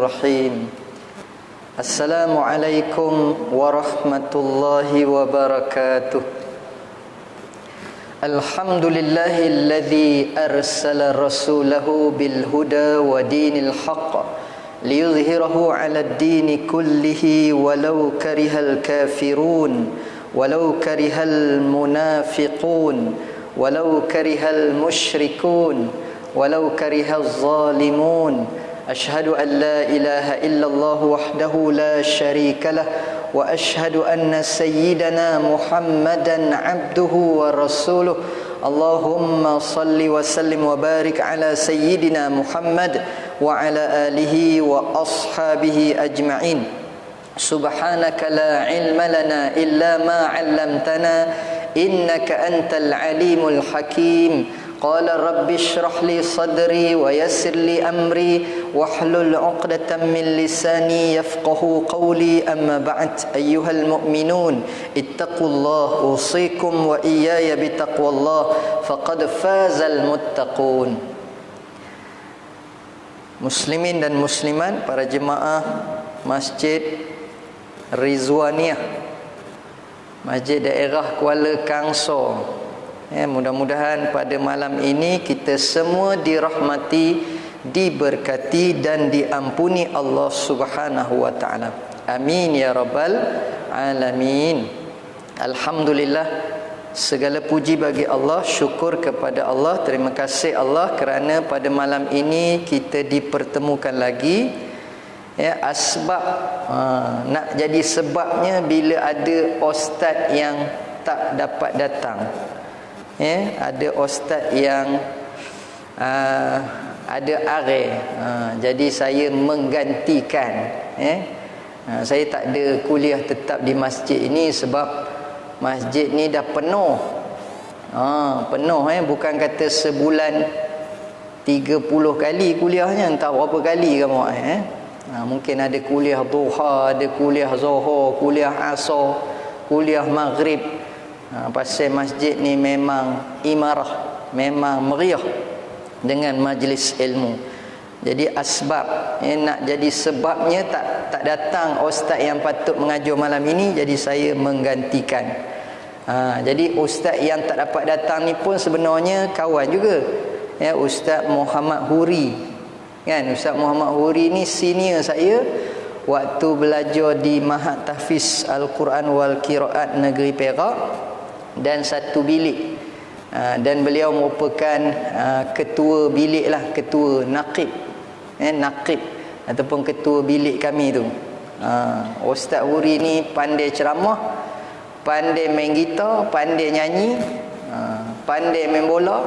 Bismillahirrahmanirrahim. Assalamualaikum warahmatullahi wabarakatuh. Alhamdulillahilladzi arsala rasulahu bil huda wa dinil haqq liyuzhirahu 'alad dini kullihi walau karihal kafirun walau karihal munafiqun walau karihal musyrikun walau karihal zalimun. أشهد أن لا إله إلا الله وحده لا شريك له وأشهد أن سيدنا محمدا عبده ورسوله اللهم صل وسلم وبارك على سيدنا محمد وعلى آله وأصحابه أجمعين سبحانك لا علم لنا إلا ما علمتنا إنك أنت العليم الحكيم قال رب اشرح لي صدري ويسر لي أمري واحلل عقدة من لساني يفقه قولي أما بعد أيها المؤمنون اتقوا الله أوصيكم وإياي بتقوى الله فقد فاز المتقون. Muslimin dan muslimat, para jemaah Masjid Rizwaniyah, Masjid daerah Kuala Kangsar. Mudah-mudahan pada malam ini kita semua dirahmati, diberkati dan diampuni Allah Subhanahu wa taala. Amin ya rabbal alamin. Alhamdulillah, segala puji bagi Allah, syukur kepada Allah, terima kasih Allah kerana pada malam ini kita dipertemukan lagi. Asbab nak jadi sebabnya bila ada ustaz yang tak dapat datang. Ada ustaz yang ada areh, jadi saya menggantikan. Saya tak ada kuliah tetap di masjid ini sebab masjid ni dah penuh. Penuh, bukan kata sebulan 30 kali kuliahnya, entah berapa kali kamu. Mungkin ada kuliah duha, ada kuliah zuhur, kuliah asar, kuliah maghrib. Pasal masjid ni memang imarah, memang meriah dengan majlis ilmu. Jadi asbab, nak jadi sebabnya tak datang ustaz yang patut mengajar malam ini, jadi saya menggantikan. Jadi ustaz yang tak dapat datang ni pun sebenarnya kawan juga. Ustaz Muhammad Huri. Kan, Ustaz Muhammad Huri ni senior saya waktu belajar di Mahad Tahfiz Al-Quran wal Qiraat Negeri Perak, dan satu bilik, dan beliau merupakan ketua bilik lah, ketua naqib, naqib ataupun ketua bilik kami tu. Ustaz Huri ni pandai ceramah, pandai main gitar, pandai nyanyi, pandai main bola,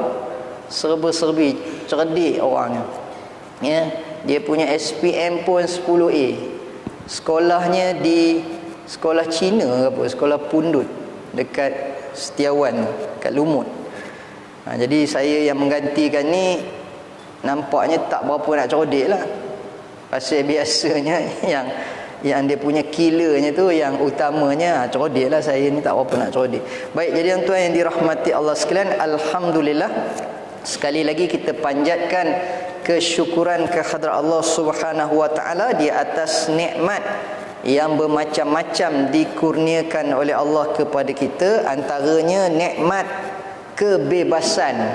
serba-serbi, cerdik orangnya. Dia punya SPM pun 10A. Sekolahnya di sekolah Cina apa, sekolah pundut dekat Setiawan, kat Lumut. Jadi saya yang menggantikan ni nampaknya tak berapa nak cerdik lah. Pasal biasanya yang dia punya killernya tu, yang utamanya cerdik lah. Saya ni tak berapa nak cerdik. Baik, jadi tuan-tuan yang dirahmati Allah sekalian, alhamdulillah, sekali lagi kita panjatkan kesyukuran kehadrat Allah Subhanahu wa taala di atas nikmat yang bermacam-macam dikurniakan oleh Allah kepada kita. Antaranya nikmat kebebasan.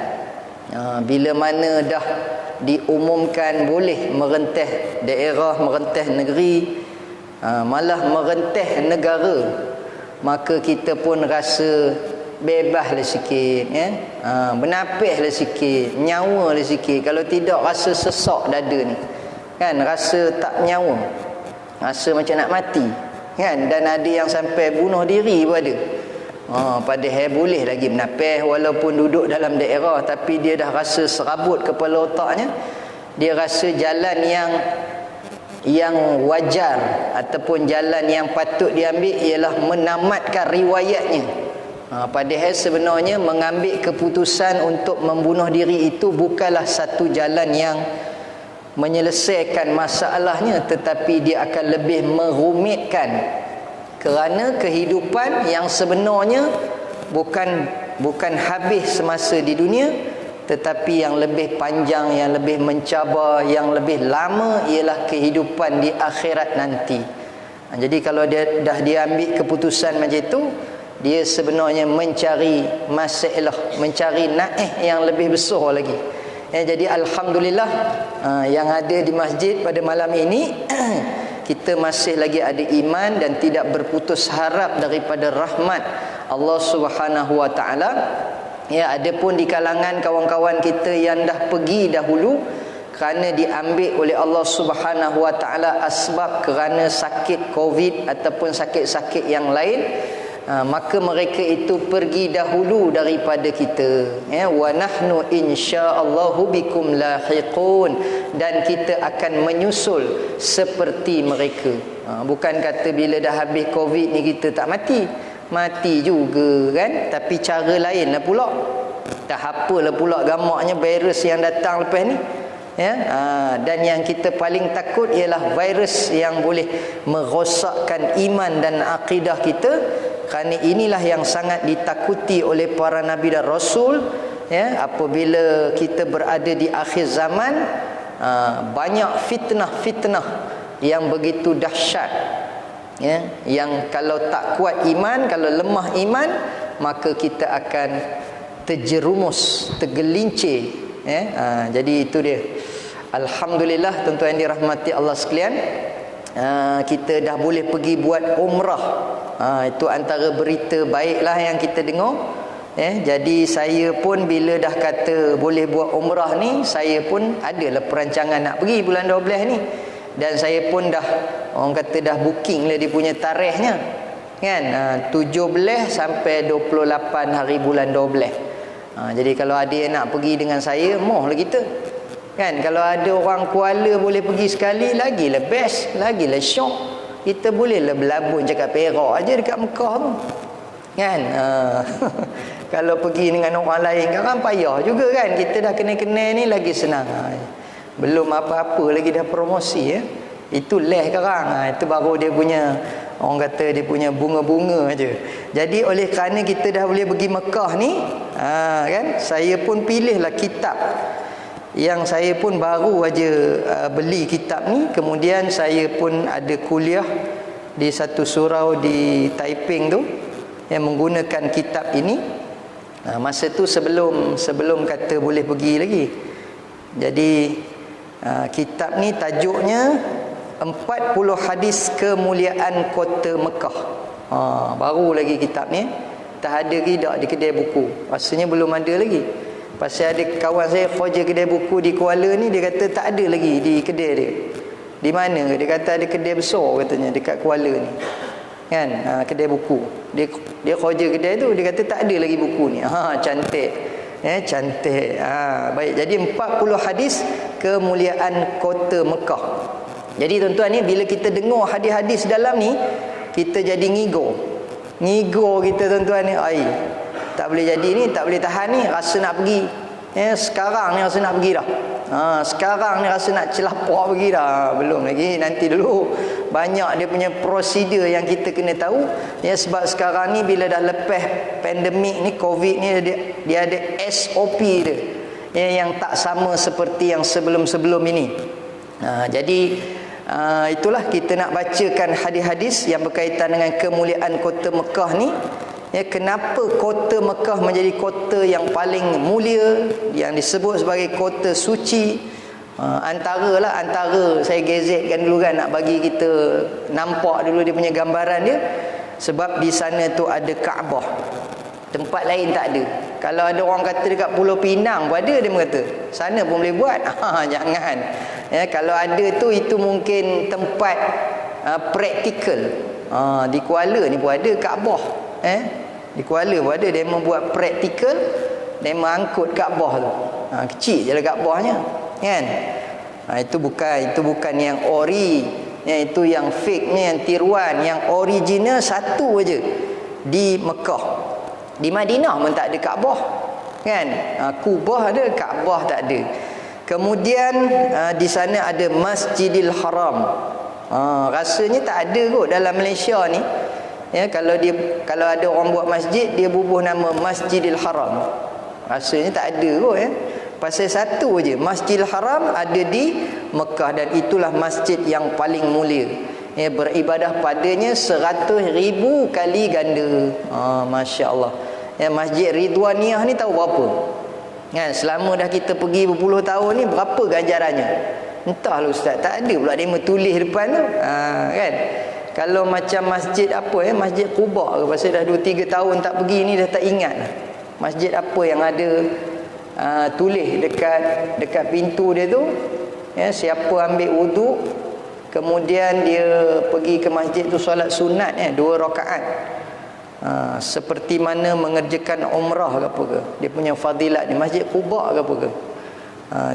Bila mana dah diumumkan boleh merentah daerah, merentah negeri, malah merentah negara, maka kita pun rasa bebaslah sikit, bernapaslah sikit, nyawalah sikit. Kalau tidak rasa sesak dada ni, kan, rasa tak nyawa, rasa macam nak mati, kan. Dan ada yang sampai bunuh diri pun ada. Padahal boleh lagi bernafas walaupun duduk dalam daerah, tapi dia dah rasa serabut kepala otaknya. Dia rasa jalan yang wajar ataupun jalan yang patut diambil ialah menamatkan riwayatnya. Padahal sebenarnya mengambil keputusan untuk membunuh diri itu bukanlah satu jalan yang menyelesaikan masalahnya, tetapi dia akan lebih merumitkan, kerana kehidupan yang sebenarnya bukan habis semasa di dunia, tetapi yang lebih panjang, yang lebih mencabar, yang lebih lama ialah kehidupan di akhirat nanti. Jadi kalau dia dah diambil keputusan macam itu, dia sebenarnya mencari masalah, mencari naik yang lebih besar lagi. Jadi alhamdulillah, yang ada di masjid pada malam ini kita masih lagi ada iman dan tidak berputus harap daripada rahmat Allah Subhanahu wa taala. Ya, ada pun di kalangan kawan-kawan kita yang dah pergi dahulu kerana diambil oleh Allah Subhanahu wa taala asbab kerana sakit Covid ataupun sakit-sakit yang lain, maka mereka itu pergi dahulu daripada kita. Ya, wa nahnu insyaallahu bikum lahiqun, dan kita akan menyusul seperti mereka. Bukan kata bila dah habis Covid ni kita tak mati juga kan, tapi cara lain lah pula. Tak apalah pula gamaknya virus yang datang lepas ni. Ya, dan yang kita paling takut ialah virus yang boleh merosakkan iman dan akidah kita, kerana inilah yang sangat ditakuti oleh para nabi dan rasul. Ya, apabila kita berada di akhir zaman, banyak fitnah-fitnah yang begitu dahsyat. Ya, yang kalau tak kuat iman, kalau lemah iman, maka kita akan terjerumus, tergelincir. Ya, jadi itu dia. Alhamdulillah, tuan-tuan yang dirahmati Allah sekalian, kita dah boleh pergi buat umrah. Itu antara berita baiklah yang kita dengar. Jadi saya pun bila dah kata boleh buat umrah ni, saya pun adalah perancangan nak pergi bulan 12 ni. Dan saya pun dah, orang kata dah booking lah dia punya tarikhnya kan, 17 sampai 28 hari bulan 12. Jadi kalau ada yang nak pergi dengan saya, mohlah kita kan. Kalau ada orang Kuala boleh pergi sekali, lagilah best, lagilah syok. Kita bolehlah berlabun cakap Perak aja dekat Mekah tu kan. Kalau pergi dengan orang lain kan payah juga kan. Kita dah kenal-kenal ni lagi senang. Belum apa-apa lagi dah promosi ya. Itu leh sekarang. Itu baru dia punya, orang kata dia punya bunga-bunga aja. Jadi oleh kerana kita dah boleh pergi Mekah ni, kan, saya pun pilihlah kitab yang saya pun baru aja beli kitab ni. Kemudian saya pun ada kuliah di satu surau di Taiping tu yang menggunakan kitab ini. Masa tu sebelum kata boleh pergi lagi. Jadi kitab ni tajuknya 40 hadis kemuliaan kota Mekah. Baru lagi kitab ni. Tak ada tidak di kedai buku. Rasanya belum ada lagi. Pasal ada kawan saya kerja kedai buku di Kuala ni, dia kata tak ada lagi di kedai dia. Di mana? Dia kata ada kedai besar katanya dekat Kuala ni. Kan? Kedai buku. Dia kerja kedai tu, dia kata tak ada lagi buku ni. Cantik. Cantik. Baik. Jadi 40 hadis kemuliaan kota Mekah. Jadi tuan-tuan ni, bila kita dengar hadis-hadis dalam ni, kita jadi ngigo kita tuan-tuan ni. Tak boleh jadi ni, tak boleh tahan ni, rasa nak pergi. Sekarang ni rasa nak pergi dah. Sekarang ni rasa nak celapak pergi dah. Belum lagi, nanti dulu. Banyak dia punya prosedur yang kita kena tahu. Sebab sekarang ni bila dah lepas pandemik ni, Covid ni, dia ada SOP dia. Yang tak sama seperti yang sebelum-sebelum ini. Jadi itulah kita nak bacakan hadis-hadis yang berkaitan dengan kemuliaan kota Mekah ni. Kenapa kota Mekah menjadi kota yang paling mulia, yang disebut sebagai kota suci? Antara saya gazetkan dulu kan, nak bagi kita nampak dulu dia punya gambaran dia. Sebab di sana tu ada Kaabah, tempat lain tak ada. Kalau ada orang kata dekat Pulau Pinang pun ada, dia kata sana pun boleh buat. Jangan. Kalau ada tu, itu mungkin tempat praktikal. Di Kuala ni pun ada Kaabah. Di Kuala pun ada, dia membuat praktikal, dia mengangkut Kaabah tu. Kecil je lah Kaabahnya kan. Itu bukan yang ori. Itu yang fake ni, yang tiruan. Yang original satu aja di Mekah. Di Madinah pun tak ada Kaabah kan. Kubah ada, Kaabah tak ada. Kemudian di sana ada Masjidil Haram. Rasanya tak ada kot dalam Malaysia ni. Kalau ada orang buat masjid, dia bubuh nama Masjidil Haram. Rasanya tak ada kot Pasal satu je, Masjidil Haram ada di Mekah, dan itulah masjid yang paling mulia. Beribadah padanya 100,000 kali ganda. Masya Allah. Masjid Ridwaniyah ni tahu berapa? Kan, selama dah kita pergi berpuluh tahun ni, berapa ganjarannya? Entahlah ustaz, tak ada pula dia tulis depan tu. Kan? Kalau macam masjid apa Masjid Quba ke, pasal dah 2-3 tahun tak pergi ni, dah tak ingat lah. Masjid apa yang ada tulis dekat pintu dia tu, siapa ambil wuduk kemudian dia pergi ke masjid tu solat sunat 2 rakaat, seperti mana mengerjakan umrah ke apa ke, dia punya fadilat ni. Masjid Quba ke apa ke,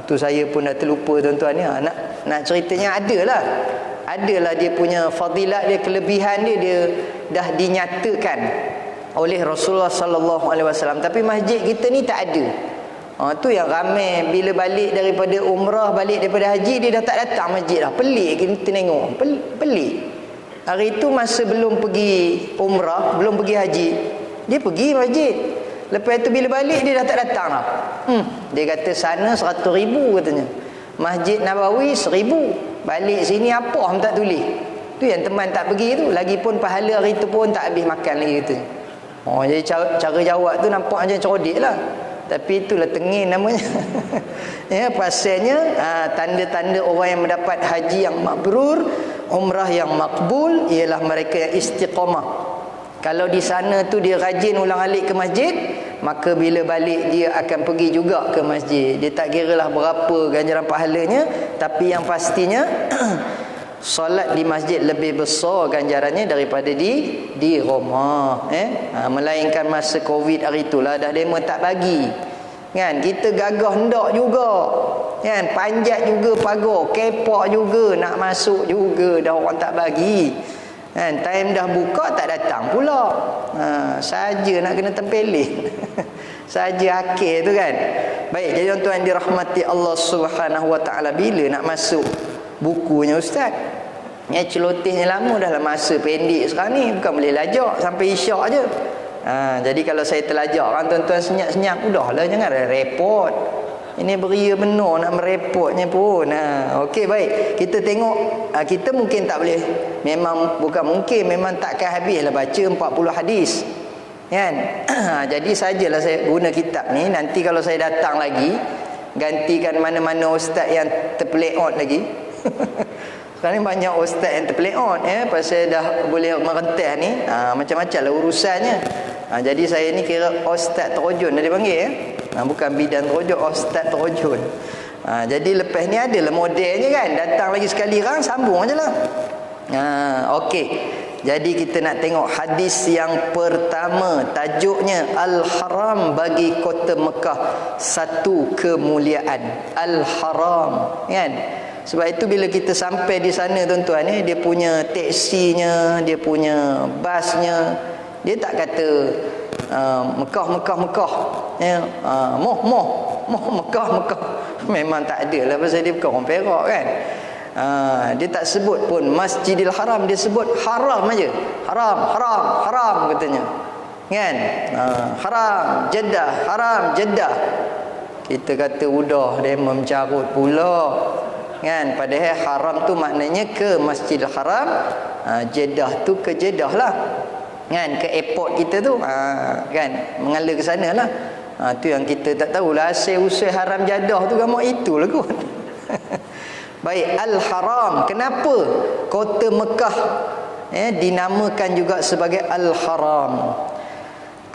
tu saya pun dah terlupa tuan-tuan ni. Nak ceritanya adalah dia punya fadilat dia, kelebihan dia dah dinyatakan oleh Rasulullah sallallahu alaihi wasallam. Tapi masjid kita ni tak ada. Tu yang ramai bila balik daripada umrah, balik daripada haji, dia dah tak datang masjid dah. Pelik kita tengok. Pelik. Hari tu masa belum pergi umrah, belum pergi haji, dia pergi masjid. Lepas tu bila balik dia dah tak datang dah. Dia kata sana 100,000 katanya. Masjid Nabawi 1,000. Balik sini apa hang tak tulis. Tu yang teman tak pergi tu. Lagipun pahala hari tu pun tak habis makan lagi katanya. Jadi cara jawab tu nampak macam cerdik lah. Tapi itulah tengin namanya. Pasalnya tanda-tanda orang yang mendapat haji yang mabrur, umrah yang makbul, ialah mereka yang istiqamah. Kalau di sana tu dia rajin ulang-alik ke masjid, maka bila balik dia akan pergi juga ke masjid. Dia tak kiralah berapa ganjaran pahalanya, tapi yang pastinya solat di masjid lebih besar ganjarannya daripada di rumah. Melainkan masa Covid hari itulah dah demo tak bagi. Kan, kita gagah hendak juga. Kan, panjat juga pagar, kepak juga, nak masuk juga, dah orang tak bagi. Kan, time dah buka tak datang pula. Saja nak kena tempelin. Saja akhir tu kan. Baik, jadi tuan-tuan dirahmati Allah Subhanahu Wa Taala, bila nak masuk bukunya ustaz? Celotehnya lama dah lah, masa pendek sekarang ni, bukan boleh lajak sampai isyak je. Jadi kalau saya terlajak kan tuan-tuan senyap-senyap, udahlah, jangan repot. Ini beria benar nak merepotnya pun. Okey, baik. Kita tengok, kita mungkin tak boleh, memang takkan habislah baca 40 hadis. Kan? Jadi sajalah saya guna kitab ni. Nanti kalau saya datang lagi, gantikan mana-mana ustaz yang terpeleot lagi. Sekarang ni banyak ustaz yang terpeleot, pasal dah boleh merentas ni. Macam-macam lah urusannya. Jadi saya ni kira ustaz terojun dah dipanggil. Bukan bidan terojun, ustaz terojun. Jadi lepas ni adalah modelnya kan. Datang lagi sekali rang, sambung je lah. Okey. Jadi kita nak tengok hadis yang pertama. Tajuknya Al-Haram bagi kota Mekah satu kemuliaan. Al-Haram, kan? Sebab itu bila kita sampai di sana tuan-tuan, dia punya taksinya, dia punya basnya, dia tak kata Mekah Mekah. Memang tak ada lah, pasal dia bukan orang Perak kan. Dia tak sebut pun Masjidil Haram, dia sebut haram aja. Haram katanya. Kan? Haram Jeddah. Kita kata udah dia mencarut pula. Kan? Padahal haram tu maknanya ke Masjidil Haram, Jeddah tu ke Jeddah lah. Kan, ke airport kita tu, kan, mengalir ke sana lah. Tu yang kita tak tahulah asal usul haram Jeddah tu gamak itulah kot. Baik, Al-Haram. Kenapa kota Mekah dinamakan juga sebagai Al-Haram?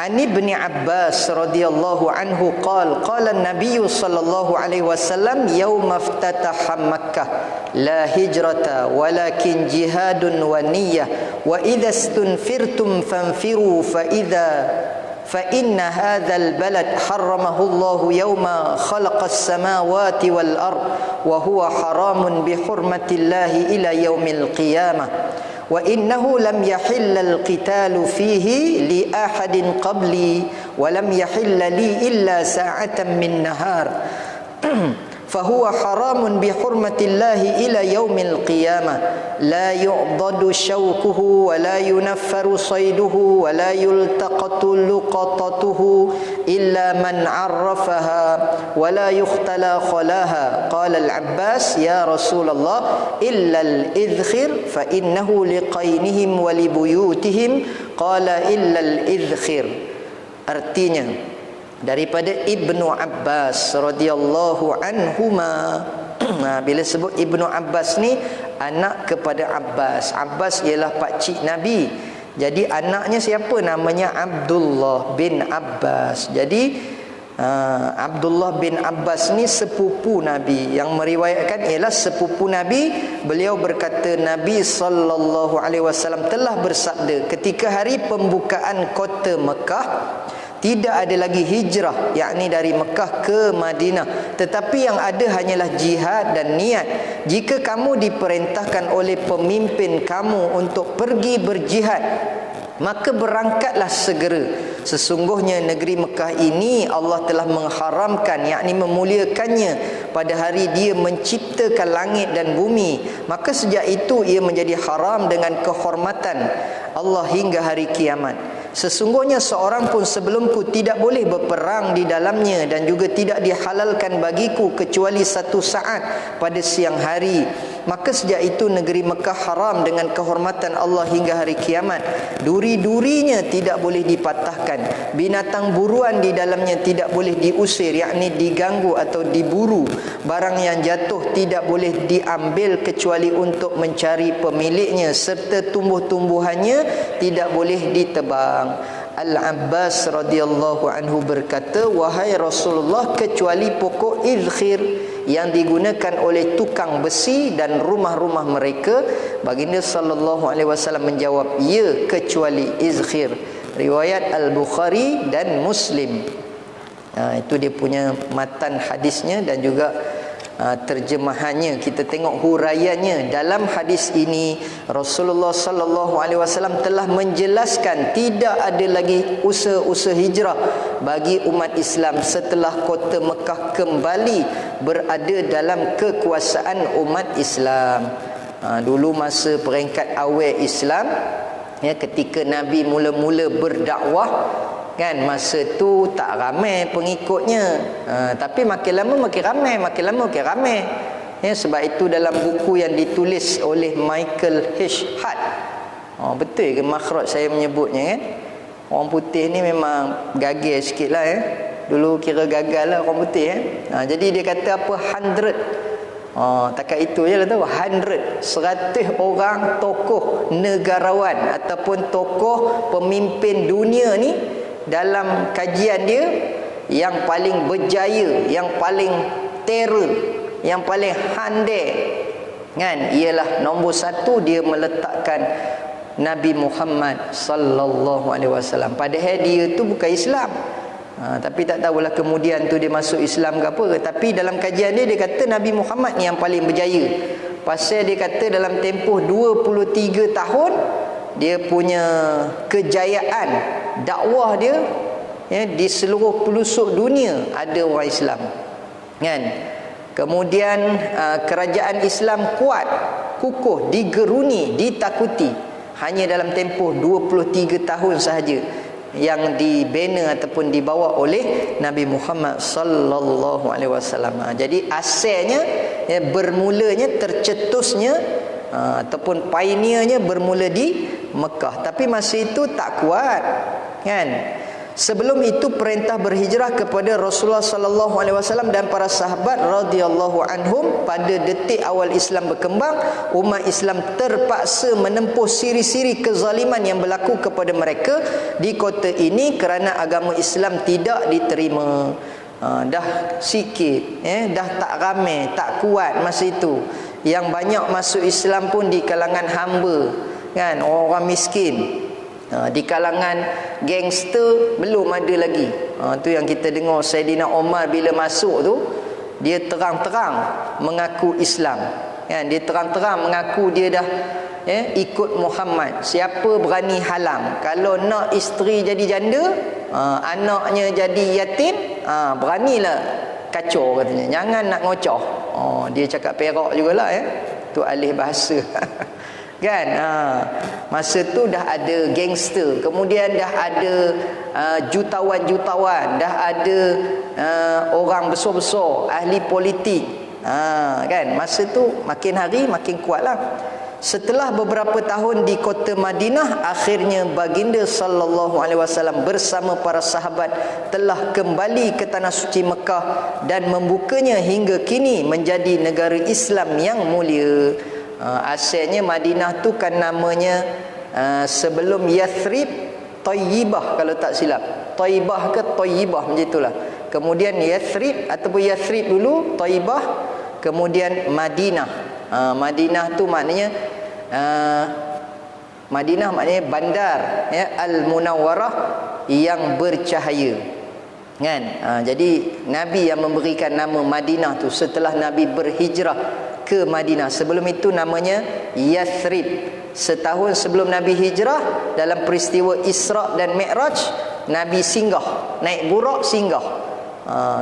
An Ibn Abbas radhiyallahu anhu qala an-nabiy sallallahu alaihi wasallam yauma iftataha Makkah la hijrata walakin jihadun wa niyyah wa idza istunfirtum fanfiru fa inna hadzal balad harramahu Allah yauma khalaqas samawati wal ard wa huwa haramun bi hurmatillahi ila yaumil qiyamah. وإنه لم يحل القتال فيه لأحد قبلي ولم يحل لي إلا ساعة من نهار فهو حرام بحرمة الله إلى يوم القيامة لا يعضد شوكه ولا ينفر صيده ولا يلتقط لقطته illa man 'arrafaha wa la yukhtala khalaha. Qala al-Abbas ya Rasulullah illa al-idkhir fa innahu liqainihim wa libuyutihim. Qala illa al-idkhir. Artinya daripada Ibnu Abbas radhiyallahu anhuma. Bila sebut Ibnu Abbas ni anak kepada Abbas. Abbas ialah pakcik Nabi. Jadi anaknya siapa? Namanya Abdullah bin Abbas. Jadi Abdullah bin Abbas ni sepupu Nabi. Yang meriwayatkan ialah sepupu Nabi. Beliau berkata Nabi sallallahu alaihi wasallam telah bersabda ketika hari pembukaan kota Mekah, tidak ada lagi hijrah, yakni dari Mekah ke Madinah, tetapi yang ada hanyalah jihad dan niat. Jika kamu diperintahkan oleh pemimpin kamu untuk pergi berjihad, maka berangkatlah segera. Sesungguhnya negeri Mekah ini Allah telah mengharamkan, yakni memuliakannya pada hari dia menciptakan langit dan bumi. Maka sejak itu ia menjadi haram dengan kehormatan Allah hingga hari kiamat. Sesungguhnya seorang pun sebelumku tidak boleh berperang di dalamnya, dan juga tidak dihalalkan bagiku kecuali 1 saat pada siang hari. Maka sejak itu negeri Mekah haram dengan kehormatan Allah hingga hari kiamat. Duri-durinya tidak boleh dipatahkan, binatang buruan di dalamnya tidak boleh diusir, yakni diganggu atau diburu. Barang yang jatuh tidak boleh diambil kecuali untuk mencari pemiliknya, serta tumbuh-tumbuhannya tidak boleh ditebang. Al-Abbas radhiyallahu anhu berkata, wahai Rasulullah, kecuali pokok idkhir yang digunakan oleh tukang besi dan rumah-rumah mereka. Baginda sallallahu alaihi wasallam menjawab, ya, kecuali izkhir. Riwayat Al-Bukhari dan Muslim. Itu dia punya matan hadisnya dan juga terjemahannya. Kita tengok huraiannya. Dalam hadis ini Rasulullah sallallahu alaihi wasallam telah menjelaskan tidak ada lagi usaha-usaha hijrah bagi umat Islam setelah kota Mekah kembali berada dalam kekuasaan umat Islam. Dulu masa peringkat awal Islam, ya, ketika Nabi mula-mula berdakwah, kan, masa tu tak ramai pengikutnya, tapi makin lama makin ramai, makin lama makin ramai, ya. Sebab itu dalam buku yang ditulis oleh Michael H. Hart, betul ke makhraj saya menyebutnya, kan? Orang putih ni memang gagal sikit lah, ya. Dulu kira gagal lah orang putih, jadi dia kata apa, 100, takat itu je lah tu, 100 orang tokoh negarawan ataupun tokoh pemimpin dunia ni, dalam kajian dia, yang paling berjaya, yang paling terror, yang paling handai, kan, ialah nombor 1, dia meletakkan Nabi Muhammad sallallahu alaihi wasallam. Padahal dia tu bukan Islam, tapi tak tahulah kemudian tu dia masuk Islam ke apa. Tapi dalam kajian dia, dia kata Nabi Muhammad ni yang paling berjaya. Pasal dia kata dalam tempoh 23 tahun dia punya kejayaan dakwah dia, ya, di seluruh pelosok dunia ada orang Islam, kan. Kemudian kerajaan Islam kuat, kukuh, digeruni, ditakuti, hanya dalam tempoh 23 tahun sahaja yang dibina ataupun dibawa oleh Nabi Muhammad sallallahu alaihi wasallam. Jadi asalnya, ya, bermulanya, tercetusnya ataupun pioneernya bermula di Mekah, tapi masa itu tak kuat, kan. Sebelum itu perintah berhijrah kepada Rasulullah sallallahu alaihi wasallam dan para sahabat radhiyallahu anhum. Pada detik awal Islam berkembang, umat Islam terpaksa menempuh siri-siri kezaliman yang berlaku kepada mereka di kota ini kerana agama Islam tidak diterima. Dah sikit, dah tak ramai, tak kuat masa itu. Yang banyak masuk Islam pun di kalangan hamba, kan, orang miskin. Di kalangan gangster belum ada lagi. Tu yang kita dengar Saidina Umar bila masuk tu, dia terang-terang mengaku Islam, kan. Dia terang-terang mengaku dia dah, ikut Muhammad. Siapa berani halang? Kalau nak isteri jadi janda, anaknya jadi yatim, beranilah kacau, katanya. Jangan nak ngocoh. Dia cakap perak jugalah, tu alih bahasa. Kan? Masa tu dah ada gangster, kemudian dah ada jutawan-jutawan, dah ada orang besar-besar, ahli politik. Kan? Masa tu makin hari makin kuatlah. Setelah beberapa tahun di kota Madinah, akhirnya baginda sallallahu alaihi wasallam bersama para sahabat telah kembali ke tanah suci Mekah dan membukanya hingga kini menjadi negara Islam yang mulia. Asalnya Madinah tu kan namanya sebelum Yathrib Tayyibah kalau tak silap. Tayyibah ke Tayyibah macam itulah. Kemudian Yathrib ataupun Yathrib dulu, Tayyibah, kemudian Madinah. Madinah tu maknanya Madinah maknanya bandar, ya, Al-Munawwarah yang bercahaya. Kan? Jadi Nabi yang memberikan nama Madinah tu setelah Nabi berhijrah ke Madinah. Sebelum itu namanya Yathrib. Setahun sebelum Nabi hijrah, dalam peristiwa Isra' dan Mi'raj, Nabi singgah, naik burak singgah.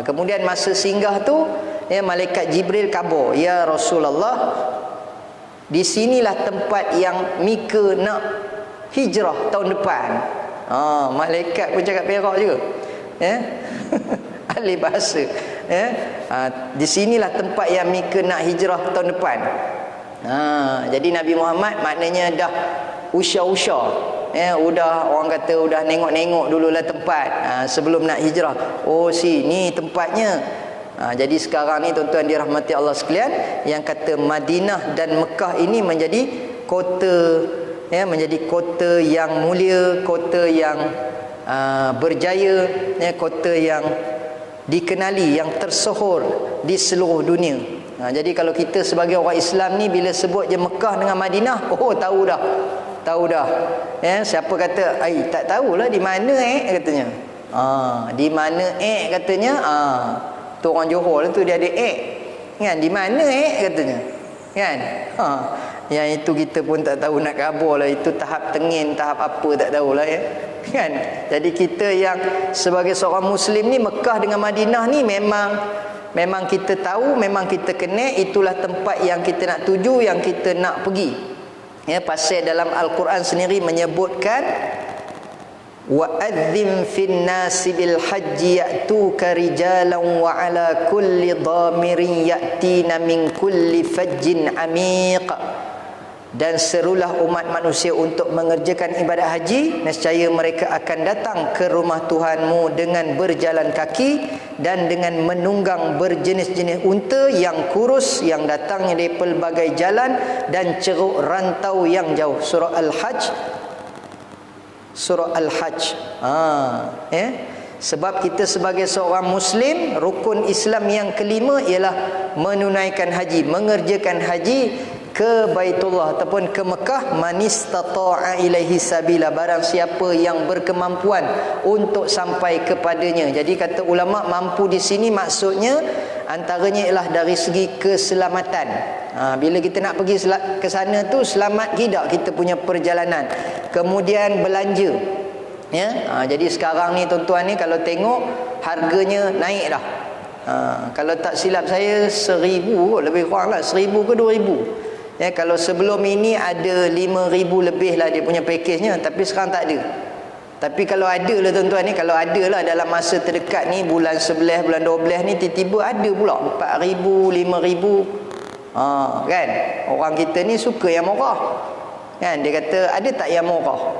Kemudian masa singgah tu, ya, malaikat Jibril khabar, ya Rasulullah, di sinilah tempat yang Mika nak hijrah tahun depan. Malaikat pun cakap perak juga, ya. Ahli bahasa, ya. Di sinilah tempat yang Mika nak hijrah tahun depan. Jadi Nabi Muhammad maknanya dah usha-usha, ya, orang kata udah nengok-nengok dululah tempat sebelum nak hijrah. Oh, sini tempatnya. Jadi sekarang ni tuan-tuan dirahmati Allah sekalian, yang kata Madinah dan Mekah ini menjadi kota, ya, menjadi kota yang mulia, kota yang berjaya, ya, kota yang dikenali, yang tersohor di seluruh dunia. Jadi kalau kita sebagai orang Islam ni bila sebut je Mekah dengan Madinah, tahu dah. Ya, siapa kata, tak tahulah di mana katanya. Di mana katanya. Tu orang Johor tu dia ada kan, di mana katanya. Kan? Yang itu kita pun tak tahu nak khabar lah, itu tahap tengin, tahap apa tak tahulah, ya. Kan? Jadi kita yang sebagai seorang Muslim ni, Mekah dengan Madinah ni memang kita tahu, memang kita kenal, itulah tempat yang kita nak tuju, yang kita nak pergi. Ya, pasal dalam Al-Quran sendiri menyebutkan wa'adzim fin nasi bil hajji ya'tuka rijalan wa ala kulli dhamirin ya'tina min kulli fajjin amiq. Dan serulah umat manusia untuk mengerjakan ibadat haji, nescaya mereka akan datang ke rumah Tuhanmu dengan berjalan kaki dan dengan menunggang berjenis-jenis unta yang kurus yang datangnya dari pelbagai jalan dan ceruk rantau yang jauh. Surah Al-Hajj. Sebab kita sebagai seorang Muslim, rukun Islam yang kelima ialah menunaikan haji, mengerjakan haji ke Baitullah ataupun ke Mekah. Man istata'a ilaihi sabila, barang siapa yang berkemampuan untuk sampai kepadanya. Jadi kata ulama, mampu di sini maksudnya antaranya ialah dari segi keselamatan. Bila kita nak pergi ke sana tu, selamat tidak kita punya perjalanan. Kemudian belanja, ya. Jadi sekarang ni tuan-tuan ni kalau tengok harganya naik dah. Kalau tak silap saya 1,000 lebih kurang lah, 1,000 ke 2,000. Ya, kalau sebelum ini ada 5,000 lebih lah dia punya pakejnya, tapi sekarang tak ada. Tapi kalau ada lah tuan-tuan ni, kalau ada lah dalam masa terdekat ni, bulan 11, bulan 12 ni, tiba-tiba ada pula 4,000, 5,000. Kan? Orang kita ni suka yang murah. Kan? Dia kata, ada tak yang murah?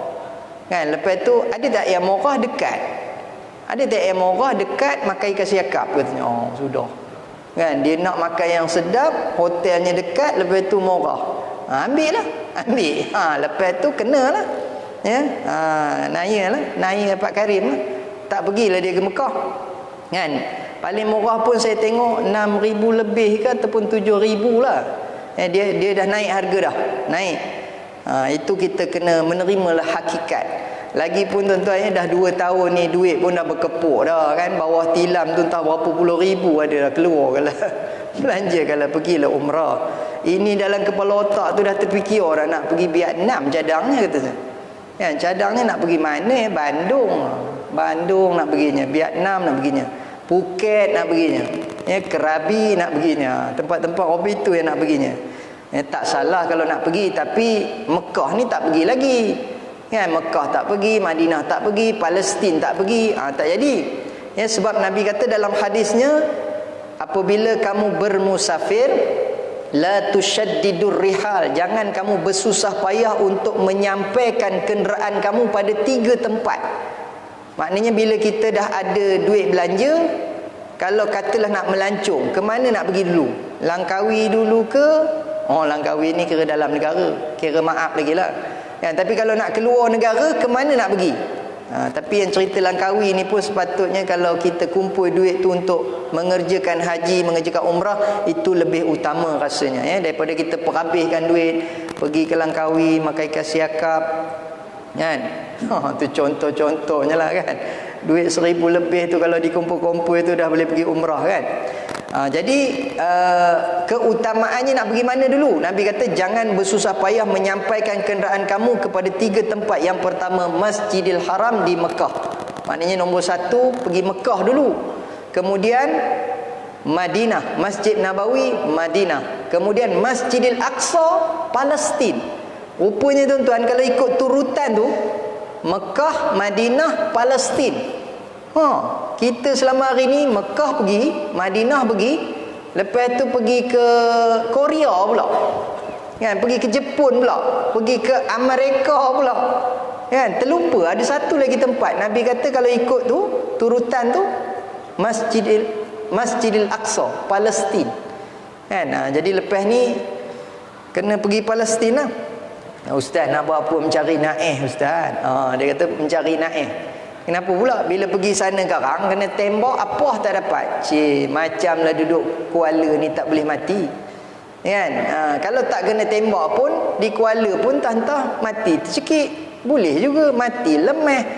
Kan? Lepas tu, ada tak yang murah dekat? Ada tak yang murah dekat makan ikan siakap? Katanya, sudah. Kan? Dia nak makan yang sedap, hotelnya dekat, lepas tu murah. Ambil lah. Lepas tu kenalah. Ya? Naya Pak Karim lah. Tak pergilah dia ke Mekah. Kan? Paling murah pun saya tengok 6,000 lebih ke ataupun 7,000 lah. Dia dah naik harga dah. Naik. Itu kita kena menerimalah hakikat. Lagipun tuan-tuan, dah 2 tahun ni duit pun dah berkepuk dah kan. Bawah tilam tu entah berapa puluh ribu ada dah keluar kalau belanja, kalau pergilah umrah. Ini dalam kepala otak tu dah terfikir orang nak pergi Vietnam cadangnya katanya. Kan, cadangnya nak pergi mana? Bandung nak perginya, Vietnam nak perginya, Phuket nak perginya, ya, Krabi nak perginya, tempat-tempat hobi tu yang nak perginya. Tak salah kalau nak pergi, tapi Mekah ni tak pergi lagi. Kan, Mekah tak pergi, Madinah tak pergi, Palestin tak pergi, tak jadi. Sebab Nabi kata dalam hadisnya, apabila kamu bermusafir, la tushaddidur rihal, jangan kamu bersusah payah untuk menyampaikan kenderaan kamu pada 3 tempat. Maknanya bila kita dah ada duit belanja, kalau katalah nak melancong, ke mana nak pergi dulu? Langkawi dulu ke? Langkawi ni kira dalam negara, kira maaf lagi lah. Tapi kalau nak keluar negara, ke mana nak pergi? Tapi yang cerita Langkawi ni pun sepatutnya kalau kita kumpul duit tu untuk mengerjakan haji, mengerjakan umrah, itu lebih utama rasanya, daripada kita perhabiskan duit pergi ke Langkawi makan ikan siakap, kan? Tu contoh-contohnya lah, kan. Duit 1,000 lebih tu kalau dikumpul-kumpul tu dah boleh pergi umrah, kan. Jadi keutamaannya nak pergi mana dulu? Nabi kata jangan bersusah payah menyampaikan kenderaan kamu kepada 3 tempat. Yang pertama, Masjidil Haram di Mekah. Maknanya nombor 1 pergi Mekah dulu. Kemudian Madinah, Masjid Nabawi Madinah. Kemudian Masjidil Aqsa Palestin. Rupanya tuan-tuan, kalau ikut turutan tu, Mekah, Madinah, Palestin. Kita selama hari ni Mekah pergi, Madinah pergi, lepas tu pergi ke Korea pula, kan, pergi ke Jepun pula, pergi ke Amerika pula, kan. Terlupa ada satu lagi tempat. Nabi kata kalau ikut tu turutan tu, Masjidil Aqsa Palestin, kan. Jadi lepas ni kena pergi Palestin lah. Ustaz nak buat apa? Mencari naik, Ustaz. Dia kata mencari naik. Kenapa pula? Bila pergi sana garang, kena tembak, apa tak dapat? Macamlah duduk Kuala ni tak boleh mati, kan. Kalau tak kena tembak pun, di Kuala pun tantah mati tercekik, boleh juga mati lemah.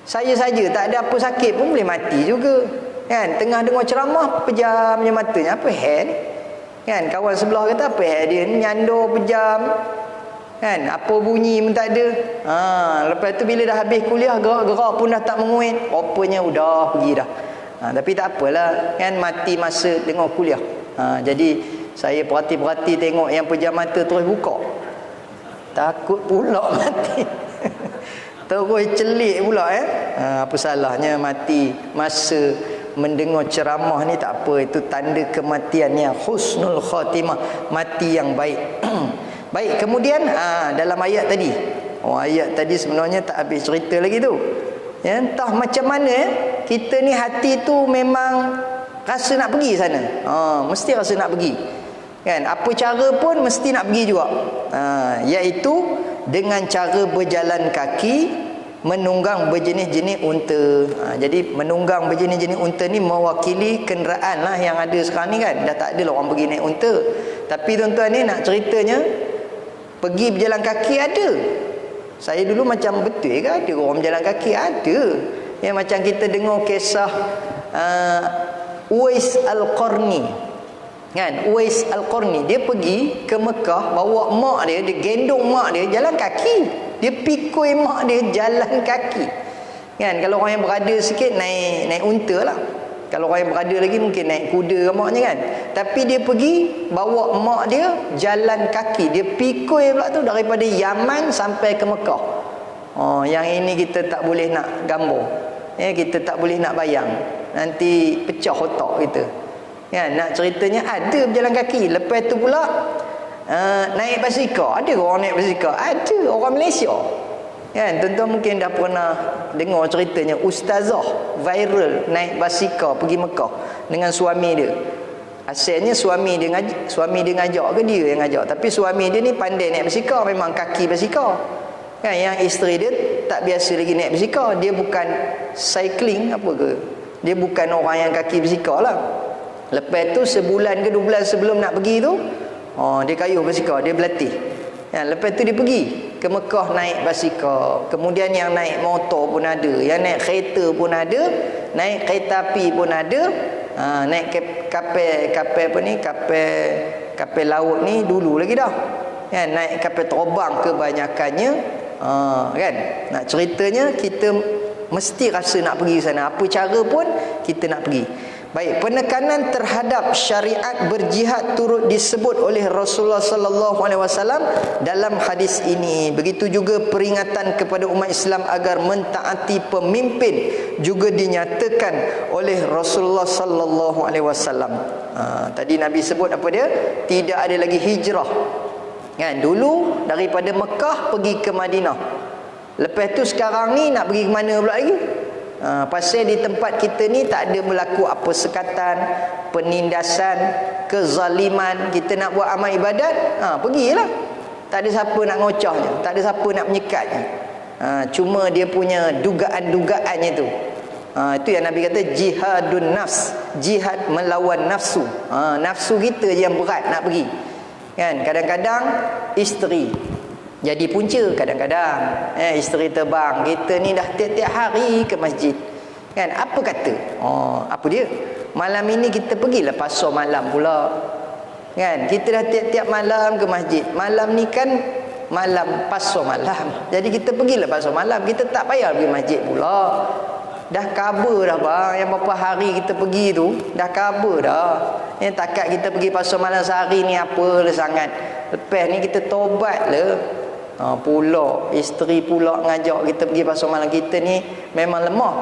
Saya saja tak ada apa sakit pun boleh mati juga, kan. Tengah dengar ceramah, pejam je matanya. Apa hal ni, kan. Kawan sebelah kata apa hal dia ni, nyandor pejam, kan, apa bunyi pun tak ada. Lepas tu bila dah habis kuliah, gerak-gerak pun dah tak menguit, rupanya udah pergi dah. Tapi tak apalah, kan, mati masa dengar kuliah. Jadi saya perhati-perhati tengok yang pejam mata terus buka, takut pula mati. Terus celik pula, apa salahnya mati masa mendengar ceramah ni? Tak apa, itu tanda kematiannya husnul khatimah, mati yang baik. Baik, kemudian dalam ayat tadi, ayat tadi sebenarnya tak habis cerita lagi tu, entah macam mana kita ni hati tu memang rasa nak pergi sana, mesti rasa nak pergi, kan. Apa cara pun mesti nak pergi juga, iaitu dengan cara berjalan kaki, menunggang berjenis-jenis unta. Jadi menunggang berjenis-jenis unta ni mewakili kenderaan lah yang ada sekarang ni, kan. Dah tak ada lah orang pergi naik unta. Tapi tuan-tuan ni nak ceritanya, pergi berjalan kaki ada. Saya dulu macam betul ke ada orang berjalan kaki? Ada. Macam kita dengar kisah Uwais Al-Qarni, kan. Uwais Al-Qarni dia pergi ke Mekah, bawa mak dia gendong mak dia jalan kaki. Dia pikul mak dia jalan kaki, kan. Kalau orang yang berada sikit naik unta lah. Kalau orang yang berada lagi mungkin naik kuda ke maknya, kan. Tapi dia pergi bawa mak dia jalan kaki. Dia pikul pula tu daripada Yaman sampai ke Mekah. Yang ini kita tak boleh nak gambar, kita tak boleh nak bayang, nanti pecah otak kita, kan. Nak ceritanya ada berjalan kaki. Lepas tu pula naik basikal. Ada orang naik basikal? Ada orang Malaysia, kan. Tuan-tuan mungkin dah pernah dengar ceritanya ustazah viral naik basikal pergi Mekah dengan suami dia. Asalnya suami dia ngajak ke dia yang ngajak, tapi suami dia ni pandai naik basikal, memang kaki basikal, kan. Yang isteri dia tak biasa lagi naik basikal. Dia bukan cycling apa ke, dia bukan orang yang kaki basikal lah. Lepas tu sebulan ke 2 bulan sebelum nak pergi tu, dia kayuh basikal, dia berlatih, kan. Lepas tu dia pergi ke Mekah naik basikal. Kemudian yang naik motor pun ada, yang naik kereta pun ada, naik kereta api pun ada, naik kapal apa ni, kapal laut ni dulu lagi dah, kan. Naik kapal terbang kebanyakannya, kan. Nak ceritanya kita mesti rasa nak pergi sana, apa cara pun kita nak pergi. Baik, penekanan terhadap syariat berjihad turut disebut oleh Rasulullah sallallahu alaihi wasallam dalam hadis ini. Begitu juga peringatan kepada umat Islam agar mentaati pemimpin juga dinyatakan oleh Rasulullah sallallahu alaihi wasallam. Tadi Nabi sebut apa dia? Tidak ada lagi hijrah. Kan dulu daripada Mekah pergi ke Madinah. Lepas tu sekarang ni nak pergi ke mana pula lagi? Pasal di tempat kita ni tak ada berlaku apa sekatan, penindasan, kezaliman. Kita nak buat amal ibadat, pergilah. Tak ada siapa nak ngocahnya, tak ada siapa nak menyekatnya. Cuma dia punya dugaan-dugaannya tu. Itu yang Nabi kata jihadun nafs, jihad melawan nafsu. Nafsu kita je yang berat nak pergi. Kan kadang-kadang isteri jadi punca, kadang-kadang isteri terbang. Kita ni dah tiap-tiap hari ke masjid. Kan apa kata? Apa dia? Malam ini kita pergilah pasar malam pula. Kan kita dah tiap-tiap malam ke masjid. Malam ni kan malam pasar malam. Jadi kita pergilah pasar malam. Kita tak payah pergi masjid pula. Dah cover dah bang. Yang berapa hari kita pergi tu dah cover dah. Takat kita pergi pasar malam sehari ni apalah sangat. Lepas ni kita tobat lah. Pula isteri pula ngajak kita pergi pasar malam. Kita ni memang lemah.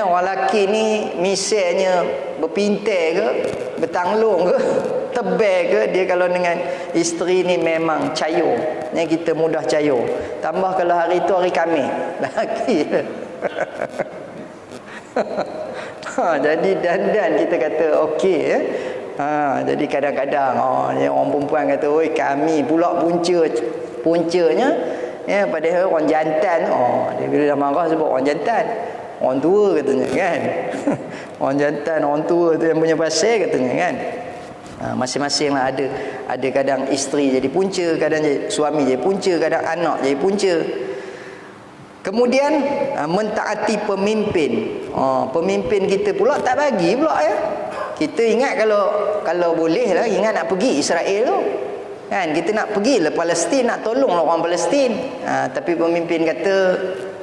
Orang lelaki ni misalnya berpintai ke, bertanglung ke, tebal ke, dia kalau dengan isteri ni memang cayo. Kita mudah cayo. Tambah kalau hari tu hari Khamis, lelaki. Jadi dandan kita kata okey. Jadi kadang-kadang orang perempuan kata, oi kami pula puncanya padahal orang jantan. Dia bila dah marah sebut orang jantan, orang tua katanya kan. Orang jantan, orang tua tu yang punya pasal katanya kan. Masing-masing lah ada kadang isteri jadi punca, kadang jadi suami jadi punca, kadang anak jadi punca. Kemudian mentaati pemimpin. Pemimpin kita pula tak bagi pula ya. Kita ingat kalau boleh lah, ingat nak pergi Israel tu. Kan kita nak pergi lah Palestin, nak tolong orang Palestin. Tapi pemimpin kata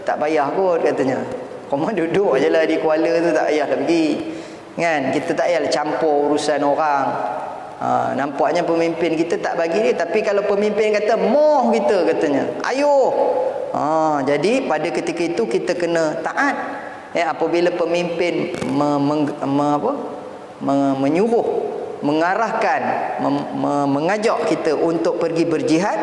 tak payah kot katanya. Kau duduk je lah di Kuala tu, tak payah lah pergi. Kan kita tak payah lah campur urusan orang. Nampaknya pemimpin kita tak bagi dia. Tapi kalau pemimpin kata moh kita katanya, ayo. Jadi pada ketika itu kita kena taat. Apabila pemimpin menyuruh, mengarahkan, mengajak kita untuk pergi berjihad,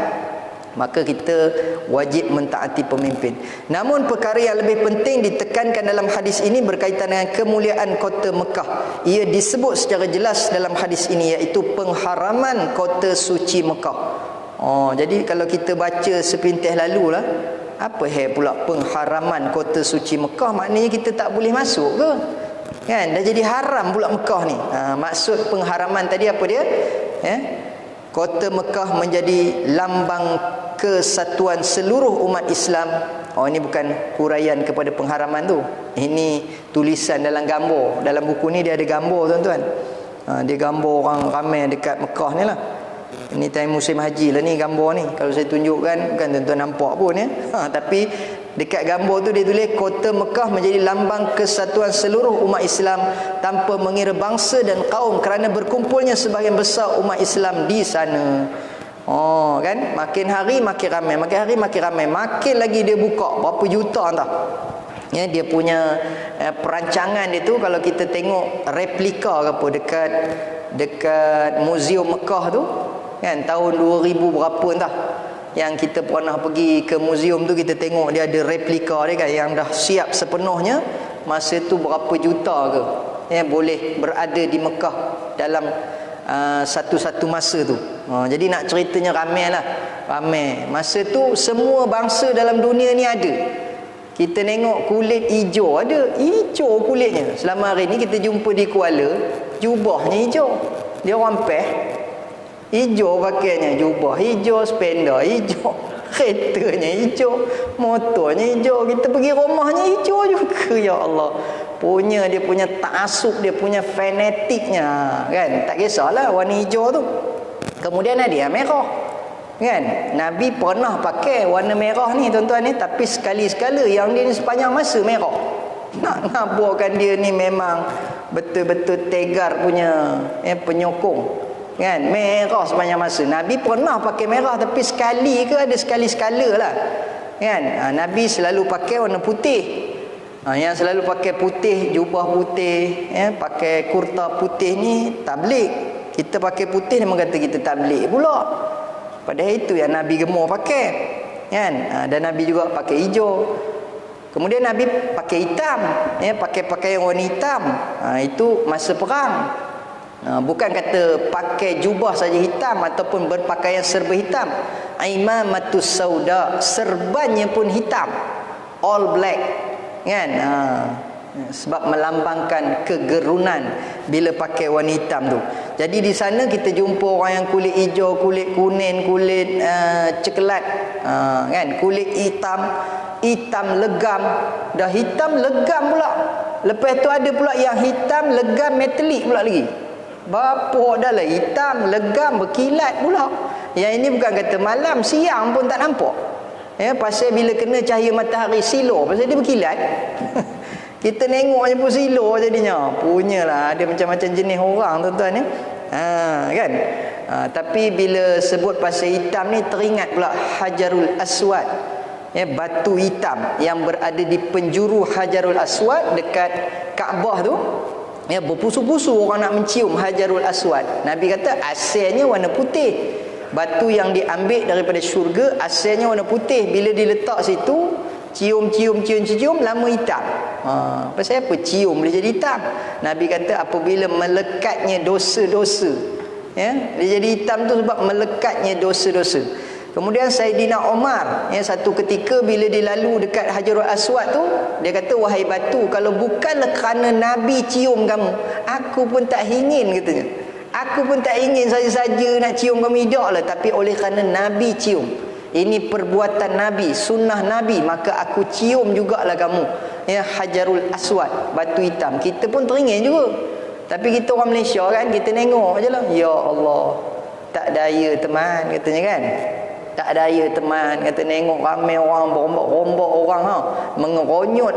maka kita wajib mentaati pemimpin. Namun perkara yang lebih penting ditekankan dalam hadis ini berkaitan dengan kemuliaan kota Mekah. Ia disebut secara jelas dalam hadis ini, iaitu pengharaman kota suci Mekah. Jadi kalau kita baca sepintas lalu lah, apa pula pengharaman kota suci Mekah? Maknanya kita tak boleh masuk ke? Kan dah jadi haram pula Mekah ni. Maksud pengharaman tadi apa dia? Kota Mekah menjadi lambang kesatuan seluruh umat Islam. Ini bukan huraian kepada pengharaman tu. Ini tulisan dalam gambar. Dalam buku ni dia ada gambar tuan-tuan. Dia gambar orang ramai dekat Mekah ni lah. Ini time musim haji lah ni gambar ni. Kalau saya tunjukkan bukan tuan-tuan nampak pun ya. Tapi dekat gambar tu dia tulis kota Mekah menjadi lambang kesatuan seluruh umat Islam tanpa mengira bangsa dan kaum, kerana berkumpulnya sebahagian besar umat Islam di sana. Kan makin hari makin ramai, makin hari makin ramai, makin lagi dia buka berapa juta entah. Dia punya perancangan dia tu, kalau kita tengok replika ke apa dekat Muzium Mekah tu kan, tahun 2000 berapa entah, yang kita pernah pergi ke muzium tu, kita tengok dia ada replika dia kan, yang dah siap sepenuhnya. Masa tu berapa juta ke boleh berada di Mekah dalam satu-satu masa tu. Jadi nak ceritanya ramai lah, ramai. Masa tu semua bangsa dalam dunia ni ada. Kita tengok kulit hijau, ada hijau kulitnya. Selama hari ni kita jumpa di Kuala, jubahnya hijau. Dia orang peh hijau pakainya, jubah hijau, spender hijau, keretanya hijau, motornya hijau, kita pergi rumahnya hijau juga. Ya Allah, dia punya ta'asub, dia punya fanatiknya kan, tak kisahlah warna hijau tu. Kemudian ada yang merah kan, Nabi pernah pakai warna merah ni tuan-tuan ni, tapi sekali-sekala yang dia ni sepanjang masa merah. Nak buatkan dia ni memang betul-betul tegar punya penyokong. Kan, merah sepanjang masa. Nabi pernah pakai merah, tapi sekali ke ada sekali-sekala lah. Kan, Nabi selalu pakai warna putih. Yang selalu pakai putih, jubah putih, pakai kurta putih ni tabligh. Kita pakai putih dia kata kita tabligh pula. Padahal itu yang Nabi gemar pakai. Kan, dan Nabi juga pakai hijau. Kemudian Nabi pakai hitam, pakai pakaian warna hitam. Itu masa perang. Bukan kata pakai jubah saja hitam ataupun berpakaian serba hitam. Imamatus sauda, serbannya pun hitam, all black. Kan, sebab melambangkan kegerunan bila pakai warna hitam tu. Jadi di sana kita jumpa orang yang kulit hijau, kulit kuning, kulit coklat, kan, kulit hitam, hitam legam. Dah hitam legam pula. Lepas tu ada pula yang hitam legam metalik pula lagi. Bapa dah lah hitam legam berkilat pula. Yang ini bukan kata malam, siang pun tak nampak. Pasal bila kena cahaya matahari silo, pasal dia berkilat. Kita tengok je pun silo jadinya. Punyalah ada macam-macam jenis orang tuan-tuan kan. Tapi bila sebut pasal hitam ni teringat pula Hajarul Aswad. Batu hitam yang berada di penjuru Hajarul Aswad dekat Kaabah tu. Berpusu-pusu orang nak mencium Hajarul Aswad. Nabi kata asalnya warna putih. Batu yang diambil daripada syurga asalnya warna putih. Bila diletak situ, cium, lama hitam. Pasal apa cium boleh jadi hitam? Nabi kata apabila melekatnya dosa-dosa. Dia jadi hitam tu sebab melekatnya dosa-dosa. Kemudian Saidina Omar, satu ketika bila dia lalu dekat Hajarul Aswad tu, dia kata, wahai batu, kalau bukanlah kerana Nabi cium kamu, aku pun tak ingin, katanya. Aku pun tak ingin saja-saja nak cium kamu, tidak lah. Tapi oleh kerana Nabi cium, ini perbuatan Nabi, sunnah Nabi, maka aku cium jugalah kamu. Hajarul Aswad, batu hitam. Kita pun teringin juga. Tapi kita orang Malaysia kan, kita tengok je lah. Ya Allah, tak daya teman, katanya kan. Tak daya teman, kata tengok ramai orang berombak-ombak orang mengeronyot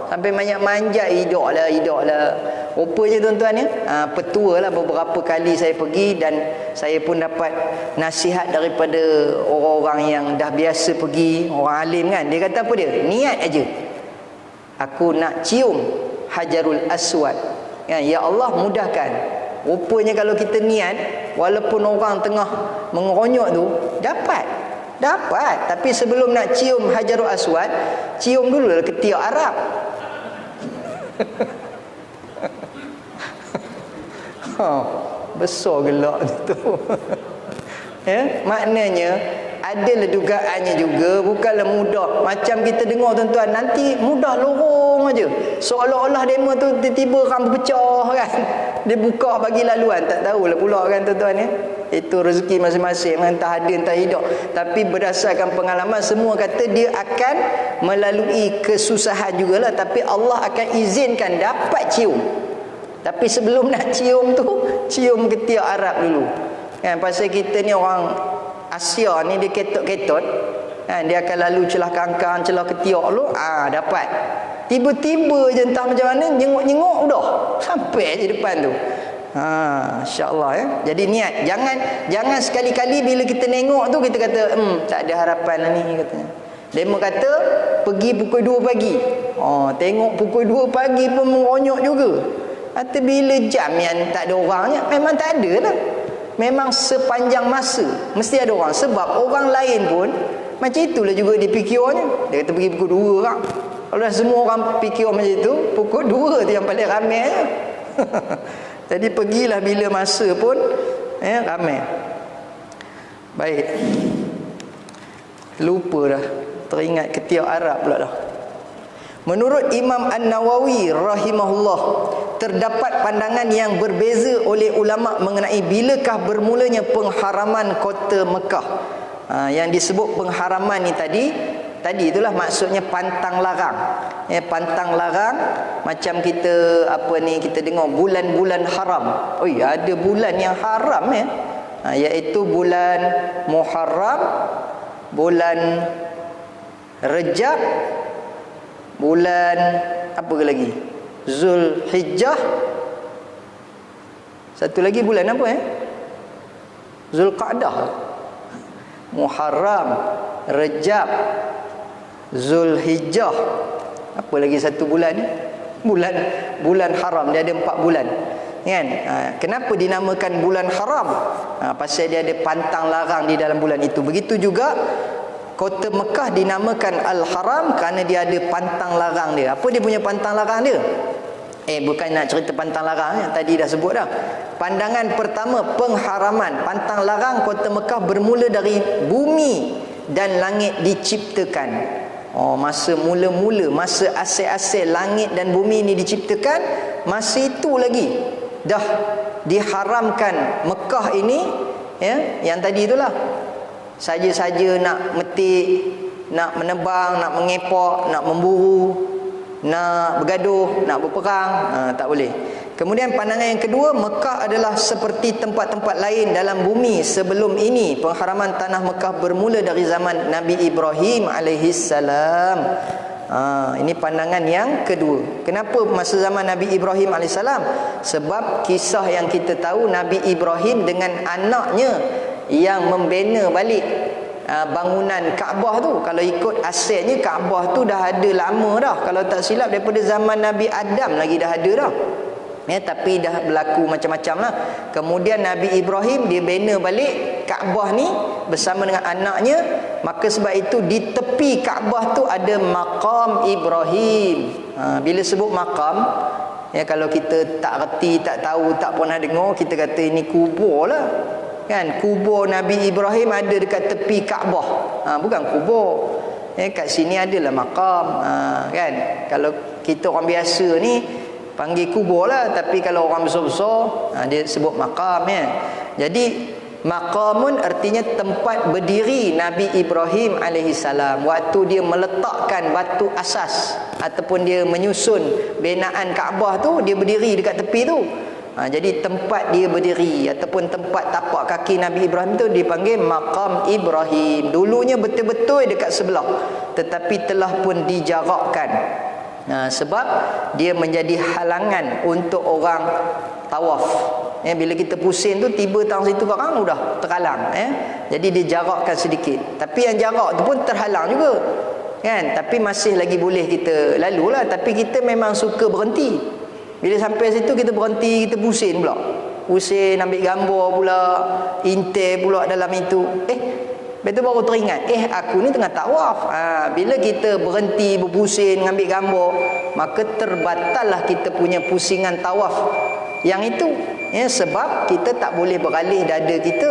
sampai banyak manjat, hidup lah. Rupanya tuan-tuan petua lah, beberapa kali saya pergi dan saya pun dapat nasihat daripada orang-orang yang dah biasa pergi, orang alim kan. Dia kata apa dia? Niat aja. Aku nak cium Hajarul Aswad. Ya Allah mudahkan. Rupanya kalau kita niat, walaupun orang tengah mengeronyok tu, dapat. Tapi sebelum nak cium Hajarul Aswad, cium dulu lah ketiak Arab. Besar gelak tu. Maknanya adalah dugaannya juga, bukanlah mudah. Macam kita dengar tuan-tuan, nanti mudah lorong aja. Seolah-olah demo tu tiba-tiba rambut pecah kan. Dia buka bagi laluan, tak tahulah pula kan tuan-tuan Itu rezeki masing-masing, entah ada entah hidup. Tapi berdasarkan pengalaman, semua kata dia akan melalui kesusahan jugalah, tapi Allah akan izinkan dapat cium. Tapi sebelum nak cium tu, cium ketiak Arab dulu. Kan, pasal kita ni orang Asia ni dia ketot-ketot. Kan, dia akan lalu celah kangkang, celah ketiak dulu, dapat. Tiba-tiba je entah macam mana, nyengok-nyengok dah sampai je depan tu. InsyaAllah Jadi niat, jangan sekali-kali bila kita nengok tu kita kata tak ada harapan lah ni, katanya. Dia kata pergi pukul 2 pagi. Tengok pukul 2 pagi pun meronyok juga. Atau bila jam yang tak ada orangnya, memang tak ada lah. Memang sepanjang masa mesti ada orang. Sebab orang lain pun macam itulah juga dia fikirnya. Dia kata pergi pukul 2 kan. Kalau dah semua orang fikir macam itu, pukul 2 tu yang paling ramai. Jadi pergilah bila masa pun ramai. Baik. Lupa dah. Teringat ketiak Arab pula dah. Menurut Imam An-Nawawi rahimahullah, terdapat pandangan yang berbeza oleh ulama mengenai bilakah bermulanya pengharaman kota Mekah. Yang disebut pengharaman ni tadi itulah maksudnya pantang larang. Pantang larang macam kita kita dengar bulan-bulan haram. Ada bulan yang haram iaitu bulan Muharram, bulan Rejab, bulan apa lagi? Zulhijjah, Satu lagi bulan apa Zulqa'dah, Muharram, Rejab, Zulhijjah. Apa lagi satu bulan ni? Bulan haram. Dia ada 4 bulan. Kan? Kenapa dinamakan bulan haram? Pasal dia ada pantang larang di dalam bulan itu. Begitu juga kota Mekah dinamakan Al-Haram kerana dia ada pantang larang dia. Apa dia punya pantang larang dia? Bukan nak cerita pantang larang yang tadi dah sebut dah. Pandangan pertama, pengharaman. Pantang larang kota Mekah bermula dari bumi dan langit diciptakan. Masa mula-mula, masa asal-asal langit dan bumi ini diciptakan, masa itu lagi dah diharamkan Mekah ini, yang tadi itulah. Saja-saja nak metik, nak menebang, nak mengepak, nak memburu, nak bergaduh, nak berperang, tak boleh. Kemudian pandangan yang kedua, Mekah adalah seperti tempat-tempat lain dalam bumi sebelum ini. Pengharaman tanah Mekah bermula dari zaman Nabi Ibrahim alaihissalam. Ini pandangan yang kedua. Kenapa masa zaman Nabi Ibrahim alaihissalam? Sebab kisah yang kita tahu, Nabi Ibrahim dengan anaknya yang membina balik bangunan Kaabah tu. Kalau ikut asalnya Kaabah tu dah ada lama dah. Kalau tak silap daripada zaman Nabi Adam lagi dah ada dah. Tapi dah berlaku macam-macam lah. Kemudian Nabi Ibrahim dia bina balik Kaabah ni bersama dengan anaknya. Maka sebab itu di tepi Kaabah tu ada maqam Ibrahim. Bila sebut maqam, kalau kita tak reti, tak tahu, tak pernah dengar, kita kata ini kubur lah. Kan, kubur Nabi Ibrahim ada dekat tepi Kaabah. Bukan kubur. Kat sini adalah maqam. Kan, kalau kita orang biasa ni panggil kubur lah, tapi kalau orang besar-besar dia sebut maqam. Jadi maqamun artinya tempat berdiri Nabi Ibrahim alaihissalam waktu dia meletakkan batu asas ataupun dia menyusun binaan Kaabah tu, dia berdiri dekat tepi tu. Jadi tempat dia berdiri ataupun tempat tapak kaki Nabi Ibrahim tu dipanggil maqam Ibrahim. Dulunya betul-betul dekat sebelah, tetapi telah pun dijarakkan. Sebab dia menjadi halangan untuk orang tawaf. Bila kita pusing tu, tiba tang situ orang sudah terhalang. Jadi dia jarakkan sedikit. Tapi yang jarak tu pun terhalang juga. Kan? Tapi masih lagi boleh kita lalu lah. Tapi kita memang suka berhenti. Bila sampai situ kita berhenti, kita pusing pula. Pusing, ambil gambar pula, intai pula dalam itu. Betul baru teringat, aku ni tengah tawaf. Bila kita berhenti berpusing ambil gambar, maka terbatallah kita punya pusingan tawaf yang itu. Sebab kita tak boleh beralih dada kita.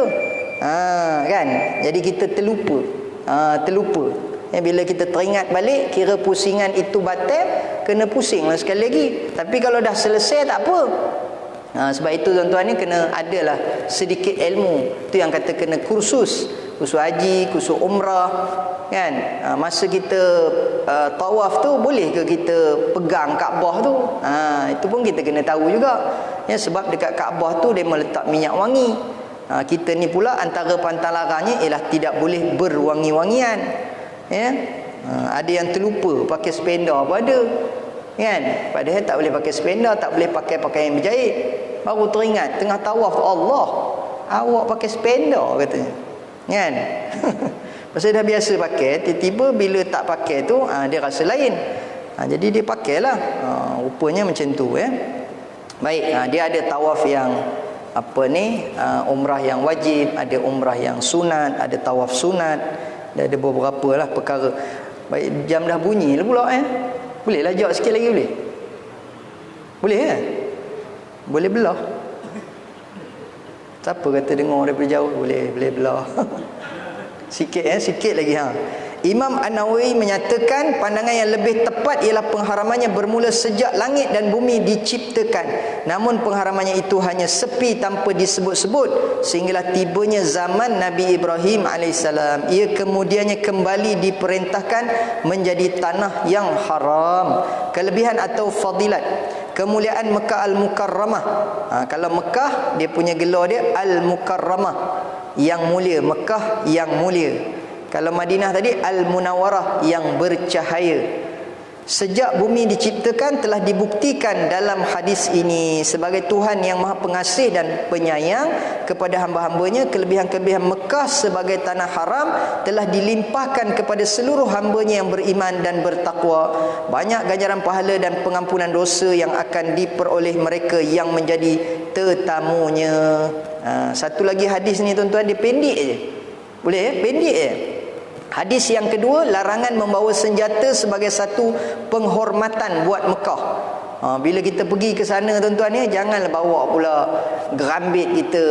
Kan? Jadi kita terlupa. Bila kita teringat balik, kira pusingan itu batal, kena pusing lah sekali lagi. Tapi kalau dah selesai tak apa. Sebab itu tuan-tuan ni kena adalah sedikit ilmu. Itu yang kata kena kursus haji, kursus umrah. Kan? Masa kita tawaf tu, boleh ke kita pegang Kaabah tu? Itu pun kita kena tahu juga. Sebab dekat Kaabah tu dia meletak minyak wangi. Kita ni pula antara pantang larangnya ialah tidak boleh berwangi-wangian. Ada yang terlupa pakai spender apa ada. Kan? Padahal tak boleh pakai spender, tak boleh pakai pakaian berjahit. Baru teringat tengah tawaf, Allah, awak pakai spender katanya. Kan? Pasal dah biasa pakai, tiba-tiba bila tak pakai tu dia rasa lain. Jadi dia pakailah. Rupanya macam tu. Baik, dia ada tawaf yang umrah yang wajib, ada umrah yang sunat, ada tawaf sunat, dia ada beberapa lah perkara. Baik, jam dah bunyi lah pula. Boleh lah jawab sikit lagi boleh? Boleh kan? Boleh belah? Siapa kata dengar daripada jauh? Boleh belah. Sikit sikit lagi. Imam An-Nawawi menyatakan pandangan yang lebih tepat ialah pengharamannya bermula sejak langit dan bumi diciptakan. Namun pengharamannya itu hanya sepi tanpa disebut-sebut sehinggalah tibanya zaman Nabi Ibrahim alaihissalam. Ia kemudiannya kembali diperintahkan menjadi tanah yang haram. Kelebihan atau fadilat. Kemuliaan Mekah Al-Mukarramah. Kalau Mekah dia punya gelar dia Al-Mukarramah, yang mulia, Mekah yang mulia. Kalau Madinah tadi Al-Munawwarah, yang bercahaya. Sejak bumi diciptakan telah dibuktikan dalam hadis ini sebagai Tuhan yang Maha Pengasih dan Penyayang kepada hamba-hambanya. Kelebihan-kelebihan Mekah sebagai tanah haram telah dilimpahkan kepada seluruh hambanya yang beriman dan bertakwa. Banyak ganjaran pahala dan pengampunan dosa yang akan diperoleh mereka yang menjadi tetamunya. Satu lagi hadis ni tuan-tuan, dia pendek je. Boleh ya? Pendek je. Hadis yang kedua, larangan membawa senjata sebagai satu penghormatan buat Mekah. Bila kita pergi ke sana tuan-tuan ya, janganlah bawa pula gerambit kita,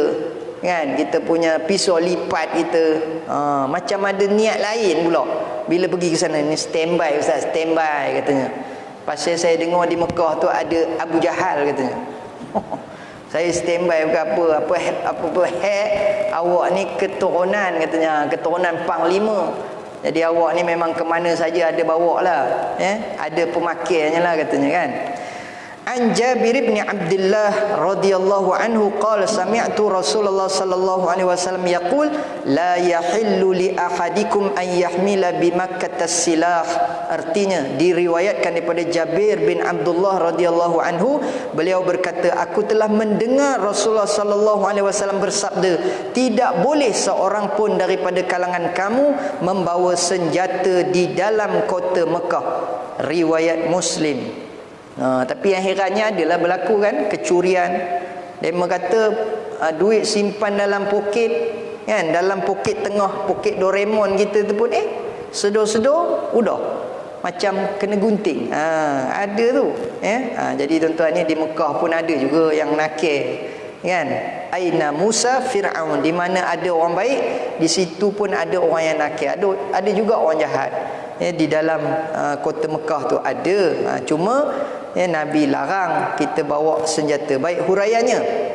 kan, kita punya pisau lipat kita. Macam ada niat lain pula bila pergi ke sana. Ni standby ustaz, standby katanya. Pasal saya dengar di Mekah tu ada Abu Jahal katanya. Saya standby bukan apa awak ni keturunan katanya, keturunan panglima. Jadi awak ni memang ke mana saja ada bawa lah, ada pemakaiannya lah katanya, kan. An Jabir bin Abdullah radhiyallahu anhu qala sami'tu Rasulullah sallallahu alaihi wasallam yaqul la yahillu li ahadikum an yahmila bi Makkah as-silah. Artinya diriwayatkan daripada Jabir bin Abdullah radhiyallahu anhu, beliau berkata, aku telah mendengar Rasulullah sallallahu alaihi wasallam bersabda, tidak boleh seorang pun daripada kalangan kamu membawa senjata di dalam kota Mekah. Riwayat Muslim. Tapi yang herannya adalah berlaku kan kecurian. Dia kata duit simpan dalam poket, kan, dalam poket tengah, poket Doraemon kita tu pun sedor-sedor udah macam kena gunting. Ada tu, jadi tuan-tuan ni di Mekah pun ada juga yang nakal, kan. Aina Musa Fir'aun, di mana ada orang baik, di situ pun ada orang yang nakal. Ada juga orang jahat. Di dalam kota Mekah tu ada. Cuma Nabi larang kita bawa senjata. Baik huraiannya.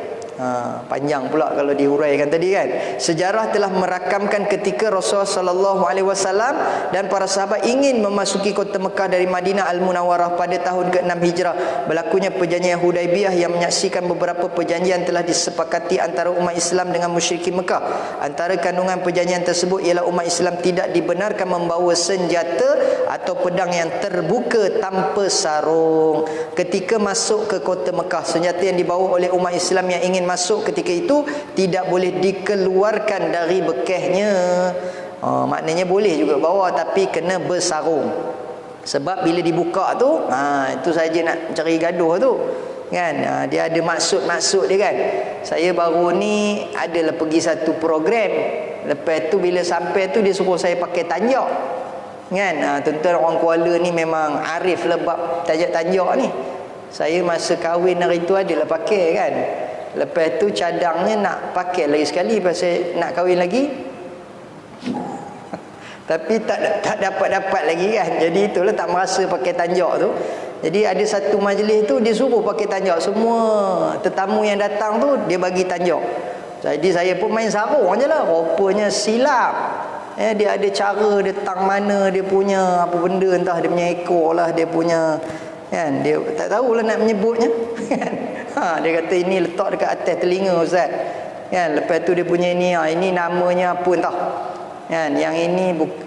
Panjang pula kalau dihuraikan tadi, kan. Sejarah telah merakamkan ketika Rasulullah sallallahu alaihi wasallam dan para sahabat ingin memasuki kota Mekah dari Madinah Al-Munawwarah pada tahun ke-6 Hijrah. Berlakunya perjanjian Hudaibiyah yang menyaksikan beberapa perjanjian telah disepakati antara umat Islam dengan musyrikin Mekah. Antara kandungan perjanjian tersebut ialah umat Islam tidak dibenarkan membawa senjata atau pedang yang terbuka tanpa sarung ketika masuk ke kota Mekah. Senjata yang dibawa oleh umat Islam yang ingin masuk ketika itu tidak boleh dikeluarkan dari bekehnya. Maknanya boleh juga bawa, tapi kena bersarung. Sebab bila dibuka tu, itu saja nak cari gaduh tu, kan. Dia ada maksud-maksud dia, kan. Saya baru ni adalah pergi satu program. Lepas tu bila sampai tu dia suruh saya pakai tanjak, kan. Tuan-tuan orang Kuala ni memang arif lebab tanjak-tanjak ni. Saya masa kahwin hari tu adalah pakai, kan. Lepas tu cadangnya nak pakai lagi sekali pasal nak kahwin lagi. Tapi tak dapat lagi, kan. Jadi itulah tak merasa pakai tanjak tu. Jadi ada satu majlis tu dia suruh pakai tanjak. Semua tetamu yang datang tu dia bagi tanjak. Jadi saya pun main sarung je lah. Rupanya silap. Dia ada cara, dia tang mana dia punya apa benda, entah dia punya ekor lah, dia punya, kan. Dia tak tahulah nak menyebutnya, kan. Dia kata ini letak dekat atas telinga ustaz, kan. Lepas tu dia punya ini namanya apa entah, kan. Yang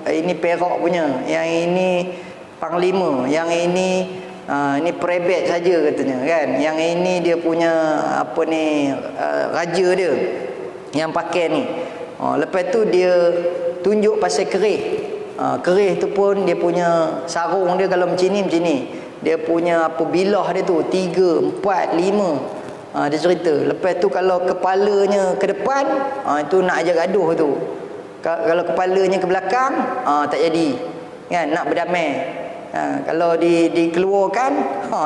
ini perak punya, yang ini panglima, yang ini perebet saja katanya, kan. Yang ini dia punya apa ni, raja dia yang pakai ni. Lepas tu dia tunjuk pasal kerih. Kerih tu pun dia punya sarung dia kalau macam ni. Dia punya apa bilah dia tu 3, 4, 5. Dia cerita. Lepas tu kalau kepalanya ke depan, itu nak ajak gaduh tu. Kalau kepalanya ke belakang, tak jadi, kan, nak berdamai. Kalau dikeluarkan,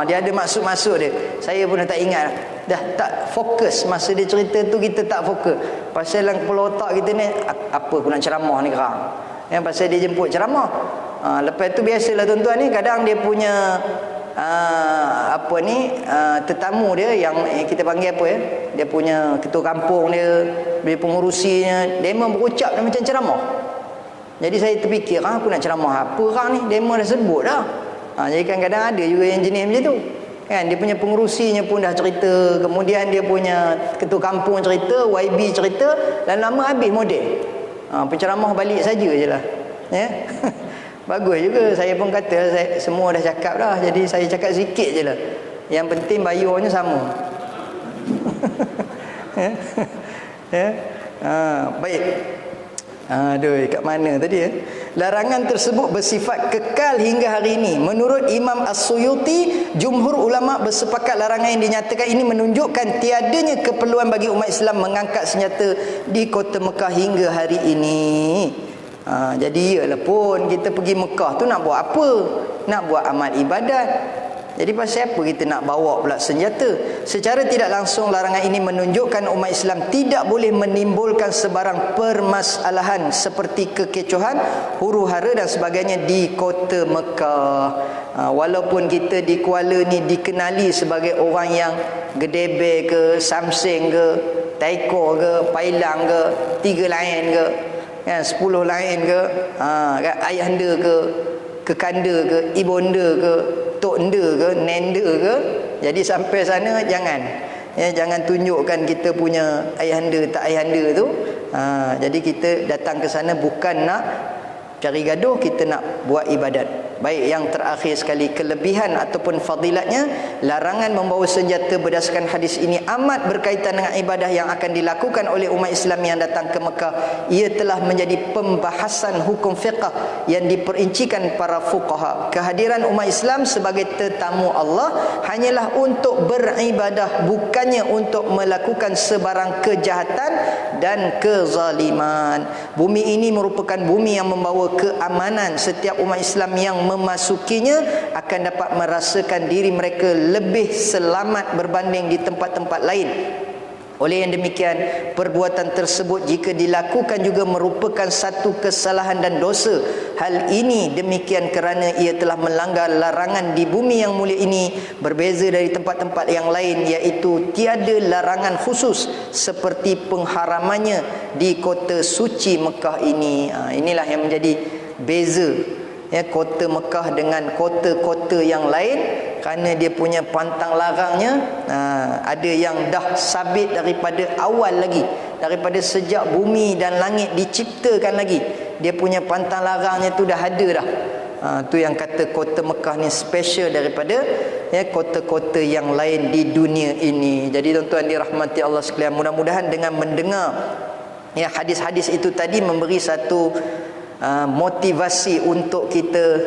dia ada maksud-maksud dia. Saya pun dah tak ingat, dah tak fokus masa dia cerita tu. Kita tak fokus pasal dalam kepala otak kita ni, apa aku nak ceramah ni sekarang, pasal dia jemput ceramah. Lepas tu biasalah tuan-tuan ni, kadang dia punya tetamu dia yang kita panggil apa ya, dia punya ketua kampung dia pengurusinya, dia memang berucap macam ceramah. Jadi saya terfikir, aku nak ceramah apa orang ni, dia memang dah sebut dah. Jadi kadang-kadang ada juga yang jenis macam tu, kan. Dia punya pengurusinya pun dah cerita, kemudian dia punya ketua kampung cerita, YB cerita, dan lama habis model. Penceramah balik saja je lah, ya. Bagus juga. Saya pun kata semua dah cakap dah, jadi saya cakap sikit je lah. Yang penting bayarnya sama. Baik. Aduh, kat mana tadi ya? Larangan tersebut bersifat kekal hingga hari ini. Menurut Imam As-Suyuti, jumhur ulama bersepakat larangan yang dinyatakan ini menunjukkan tiadanya keperluan bagi umat Islam mengangkat senjata di kota Mekah hingga hari ini. Jadi iyalah pun kita pergi Mekah tu nak buat apa? Nak buat amal ibadat. Jadi pasal apa kita nak bawa pula senjata? Secara tidak langsung larangan ini menunjukkan umat Islam tidak boleh menimbulkan sebarang permasalahan seperti kekecohan, huru-hara dan sebagainya di kota Mekah. Walaupun kita di Kuala ni dikenali sebagai orang yang gedebe ke, samseng ke, taiko ke, pailang ke, 3 lain ke, kan, 10 lain ke, ayahanda ke, kekanda ke, ibonda ke, toknda ke, nenda ke. Jadi sampai sana jangan jangan tunjukkan kita punya ayahanda tak ayahanda tu. Jadi kita datang ke sana bukan nak cari gaduh, kita nak buat ibadat. Baik, yang terakhir sekali, kelebihan ataupun fadilatnya, larangan membawa senjata berdasarkan hadis ini amat berkaitan dengan ibadah yang akan dilakukan oleh umat Islam yang datang ke Mekah. Ia telah menjadi pembahasan hukum fiqh yang diperincikan para fuqaha. Kehadiran umat Islam sebagai tetamu Allah hanyalah untuk beribadah, bukannya untuk melakukan sebarang kejahatan dan kezaliman. Bumi ini merupakan bumi yang membawa keamanan. Setiap umat Islam yang memasukinya akan dapat merasakan diri mereka lebih selamat berbanding di tempat-tempat lain. Oleh yang demikian, perbuatan tersebut jika dilakukan juga merupakan satu kesalahan dan dosa. Hal ini demikian kerana ia telah melanggar larangan di bumi yang mulia ini, berbeza dari tempat-tempat yang lain, iaitu tiada larangan khusus seperti pengharamannya di kota suci Mekah ini. Inilah yang menjadi beza kota Mekah dengan kota-kota yang lain, kerana dia punya pantang larangnya ada yang dah sabit daripada awal lagi, daripada sejak bumi dan langit diciptakan lagi. Dia punya pantang larangnya tu dah ada dah. Tu yang kata kota Mekah ni special daripada kota-kota yang lain di dunia ini. Jadi tuan-tuan dirahmati Allah sekalian, mudah-mudahan dengan mendengar hadis-hadis itu tadi memberi satu motivasi untuk kita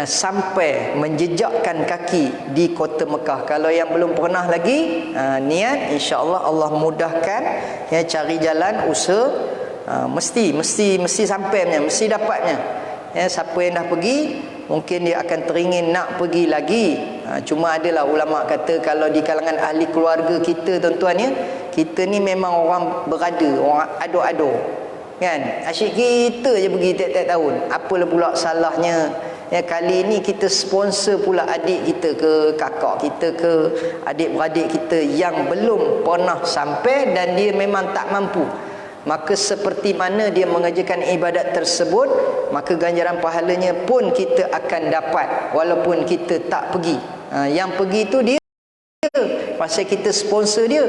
sampai menjejakkan kaki di kota Mekah. Kalau yang belum pernah lagi, niat, insya-Allah Allah mudahkan, cari jalan usaha, mesti sampainya, mesti dapatnya. Siapa yang dah pergi mungkin dia akan teringin nak pergi lagi. Cuma adalah ulama kata kalau di kalangan ahli keluarga kita, tuan-tuan, kita ni memang orang berada, orang ado-ado, kan, asyik kita je pergi tiap-tiap tahun. Apalah pula salahnya kali ni kita sponsor pula adik kita ke, kakak kita ke, adik-beradik kita yang belum pernah sampai dan dia memang tak mampu. Maka seperti mana dia mengerjakan ibadat tersebut, maka ganjaran pahalanya pun kita akan dapat walaupun kita tak pergi. Yang pergi tu dia, pasal kita sponsor dia.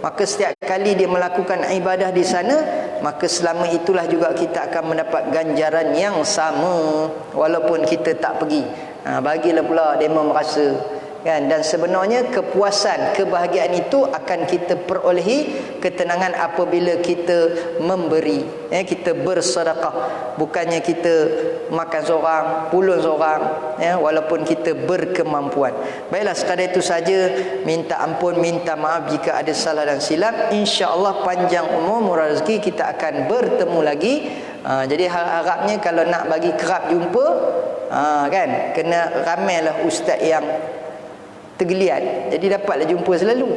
Maka setiap kali dia melakukan ibadah di sana, maka selama itulah juga kita akan mendapat ganjaran yang sama walaupun kita tak pergi. Bagilah pula dia merasa, kan. Dan sebenarnya kepuasan, kebahagiaan itu akan kita perolehi, ketenangan apabila kita memberi, kita bersedekah. Bukannya kita makan seorang, pulun seorang, walaupun kita berkemampuan. Baiklah, sekadar itu saja. Minta ampun, minta maaf jika ada salah dan silap. InsyaAllah panjang umur, murah rezeki, kita akan bertemu lagi. Jadi harapnya kalau nak bagi kerap jumpa, kan, kena ramailah ustaz yang tergeliat, jadi dapatlah jumpa selalu,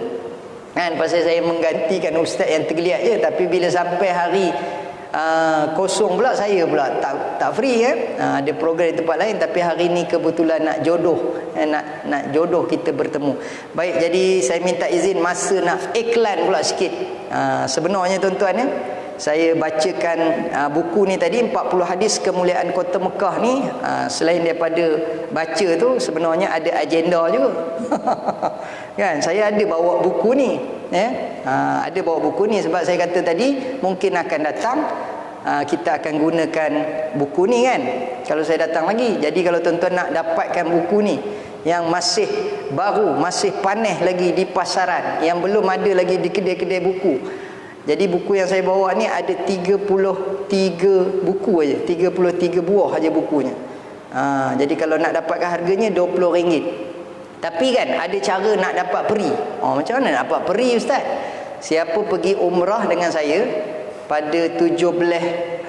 kan. Pasal saya menggantikan ustaz yang tergeliat je, tapi bila sampai hari kosong pula, saya pula tak free, ada program di tempat lain, tapi hari ni kebetulan nak jodoh, nak jodoh kita bertemu. Baik, jadi saya minta izin masa nak iklan pula sikit. Sebenarnya tuan-tuan, saya bacakan buku ni tadi, 40 hadis kemuliaan kota Mekah ni. Selain daripada baca tu, sebenarnya ada agenda juga. Kan, saya ada bawa buku ni, ada bawa buku ni sebab saya kata tadi mungkin akan datang kita akan gunakan buku ni kan, kalau saya datang lagi. Jadi kalau tuan-tuan nak dapatkan buku ni yang masih baru, masih panas lagi di pasaran, yang belum ada lagi di kedai-kedai buku. Jadi buku yang saya bawa ni ada 33 buku aja, 33 buah aja bukunya. Jadi kalau nak dapatkan harganya RM20. Tapi kan ada cara nak dapat peri. Macam mana nak dapat peri Ustaz? Siapa pergi umrah dengan saya pada 17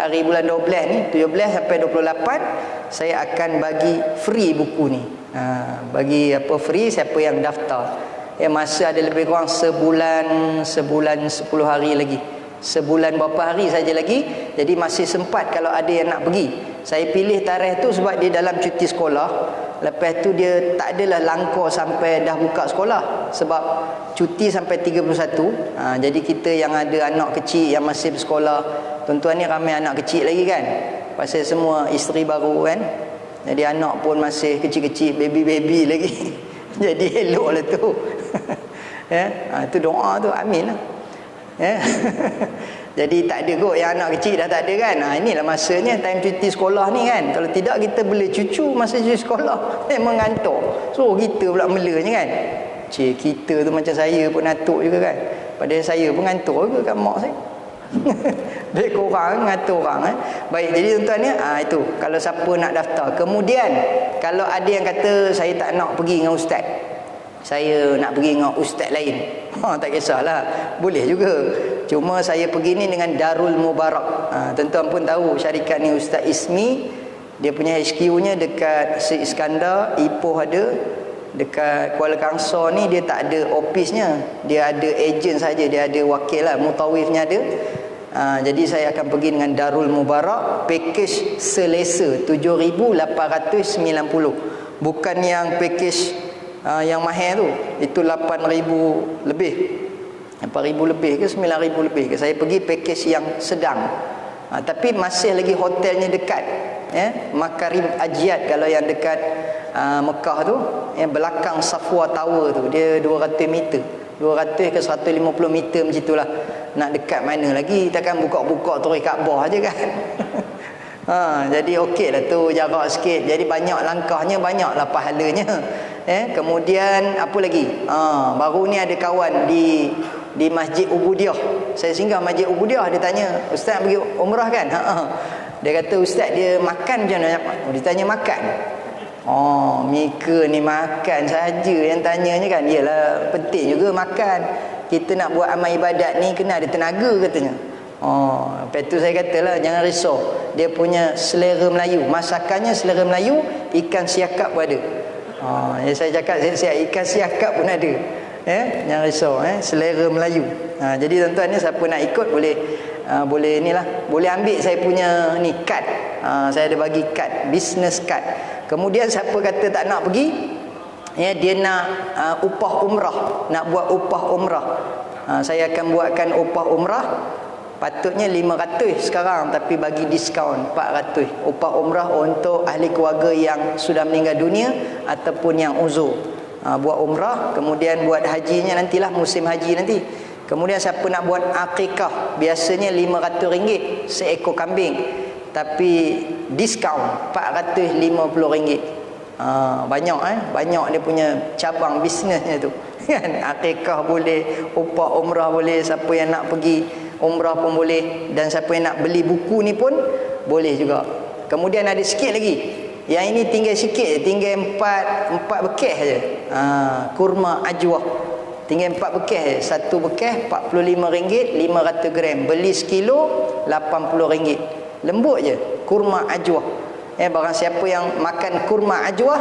hari bulan 12 ni, 17 sampai 28, saya akan bagi free buku ni. Bagi apa free siapa yang daftar. Masa ada lebih kurang sebulan 10 hari lagi. Sebulan berapa hari saja lagi. Jadi masih sempat kalau ada yang nak pergi. Saya pilih tarikh tu sebab dia dalam cuti sekolah. Lepas tu dia tak adalah langkah sampai dah buka sekolah, sebab cuti sampai 31. Jadi kita yang ada anak kecil yang masih bersekolah, tuan-tuan ni ramai anak kecil lagi kan, pasal semua isteri baru kan. Jadi anak pun masih kecil-kecil, baby-baby lagi. Jadi eloklah tu. Itu doa tu, amin lah. Jadi tak ada kot yang anak kecil dah tak ada kan. Inilah masanya time cuti sekolah ni kan. Kalau tidak kita boleh cucu masa cuti sekolah, memang ngantuk. So kita pula melanya kan. Kita tu macam saya pun natuk juga kan. Padahal saya pun ngantuk juga kat mak saya. Baik korang ngatur orang. Baik, jadi tuan-tuan ni itu kalau siapa nak daftar. Kemudian kalau ada yang kata saya tak nak pergi dengan ustaz, saya nak pergi dengan ustaz lain, tak kisahlah, boleh juga. Cuma saya pergi ni dengan Darul Mubarak. Tuan-tuan pun tahu syarikat ni Ustaz Ismi, dia punya HQ-nya dekat Syed Iskandar, Ipoh ada. Dekat Kuala Kangsar ni dia tak ada ofisnya, dia ada ejen saja, dia ada wakil lah, mutawifnya ada. Jadi saya akan pergi dengan Darul Mubarak, package selesa 7,890. Bukan yang package yang mahal tu, itu 8,000 lebih, 4,000 lebih ke 9,000 lebih ke. Saya pergi package yang sedang. Tapi masih lagi hotelnya dekat, Makarim Ajiat. Kalau yang dekat Mekah tu, yang belakang Safwa Tower tu, dia 200 meter, 200 ke 150 meter macam itulah. Nak dekat mana lagi, takkan buka-buka Torih Kaabah aja kan. Jadi okey lah tu, jarak sikit. Jadi banyak langkahnya, banyaklah pahalanya. Kemudian apa lagi? Baru ni ada kawan di Masjid Ubudiah. Saya singgah Masjid Ubudiah, dia tanya, "Ustaz pergi umrah kan?" Dia kata, "Ustaz, dia makan macam mana?" Dia tanya makan. Mika ni makan saja yang tanyanya kan. Yalah, penting juga makan. Kita nak buat amal ibadat ni kena ada tenaga katanya. Lepas tu saya katalah, jangan risau. Dia punya selera Melayu, masakannya selera Melayu, ikan siakap pun ada. Saya cakap siap ikan siakap pun ada. Jangan risau, selera Melayu. Jadi tuan-tuan ni siapa nak ikut boleh inilah, boleh ambil saya punya ni kad. Saya ada bagi kad, business card. Kemudian siapa kata tak nak pergi, dia nak upah umrah, nak buat upah umrah, saya akan buatkan upah umrah. Patutnya 500 sekarang, tapi bagi diskaun 400. Upah umrah untuk ahli keluarga yang sudah meninggal dunia ataupun yang uzur. Buat umrah, kemudian buat hajinya nantilah musim haji nanti. Kemudian siapa nak buat akikah, biasanya RM500 seekor kambing, tapi diskaun RM450. Banyak banyak dia punya cabang bisnesnya tu. Kan, akikah boleh, upah umrah boleh, siapa yang nak pergi umrah pun boleh, dan siapa yang nak beli buku ni pun boleh juga. Kemudian ada sikit lagi, yang ini tinggal sikit, tinggal 4 bekas saja. Kurma ajwah tinggal 4 bekas je. Satu bekas RM45, 500 gram. Beli sekilo RM80. Lembut je kurma ajwah. Barang siapa yang makan kurma ajwah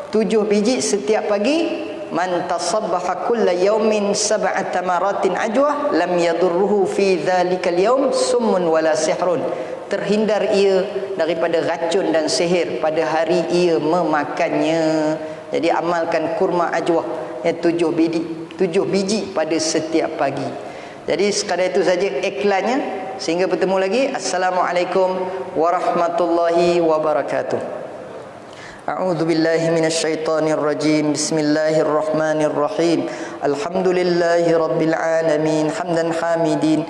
7 biji setiap pagi, man tasabbaha kulla yawmin 7 tamaratin ajwah lam yadurruhu fi dhalikal yawm summun wala sihrun. Terhindar ia daripada racun dan sihir pada hari ia memakannya. Jadi amalkan kurma ajwah 7 biji pada setiap pagi. Jadi sekadar itu saja iklannya. Sehingga bertemu lagi. Assalamualaikum warahmatullahi wabarakatuh. A'udzu billahi minasyaitonir rajim. Bismillahirrahmanirrahim. Alhamdulillahi rabbil alamin hamdan hamidin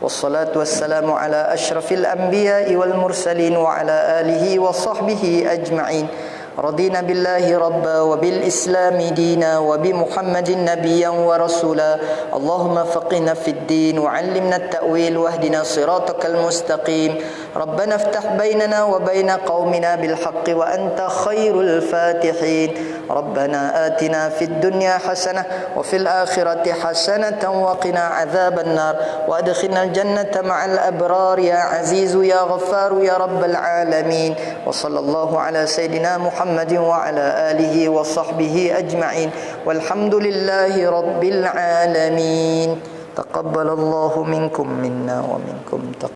والصلاة والسلام على أشرف الأنبياء والمرسلين وعلى آله وصحبه أجمعين. رضينا بالله ربا وبالإسلام دينا وبمحمد نبيا ورسولا. اللهم فقنا في الدين وعلمنا التأويل واهدنا صراطك المستقيم. ربنا افتح بيننا وبين قومنا بالحق وأنت خير الفاتحين. ربنا آتنا في الدنيا حسنة وفي الآخرة حسنة وقنا عذاب النار وأدخلنا الجنة مع الأبرار يا عزيز يا غفار يا رب العالمين. وصلى الله على سيدنا محمد وعلى آله وصحبه أجمعين والحمد لله رب العالمين. تقبل الله منكم منا ومنكم.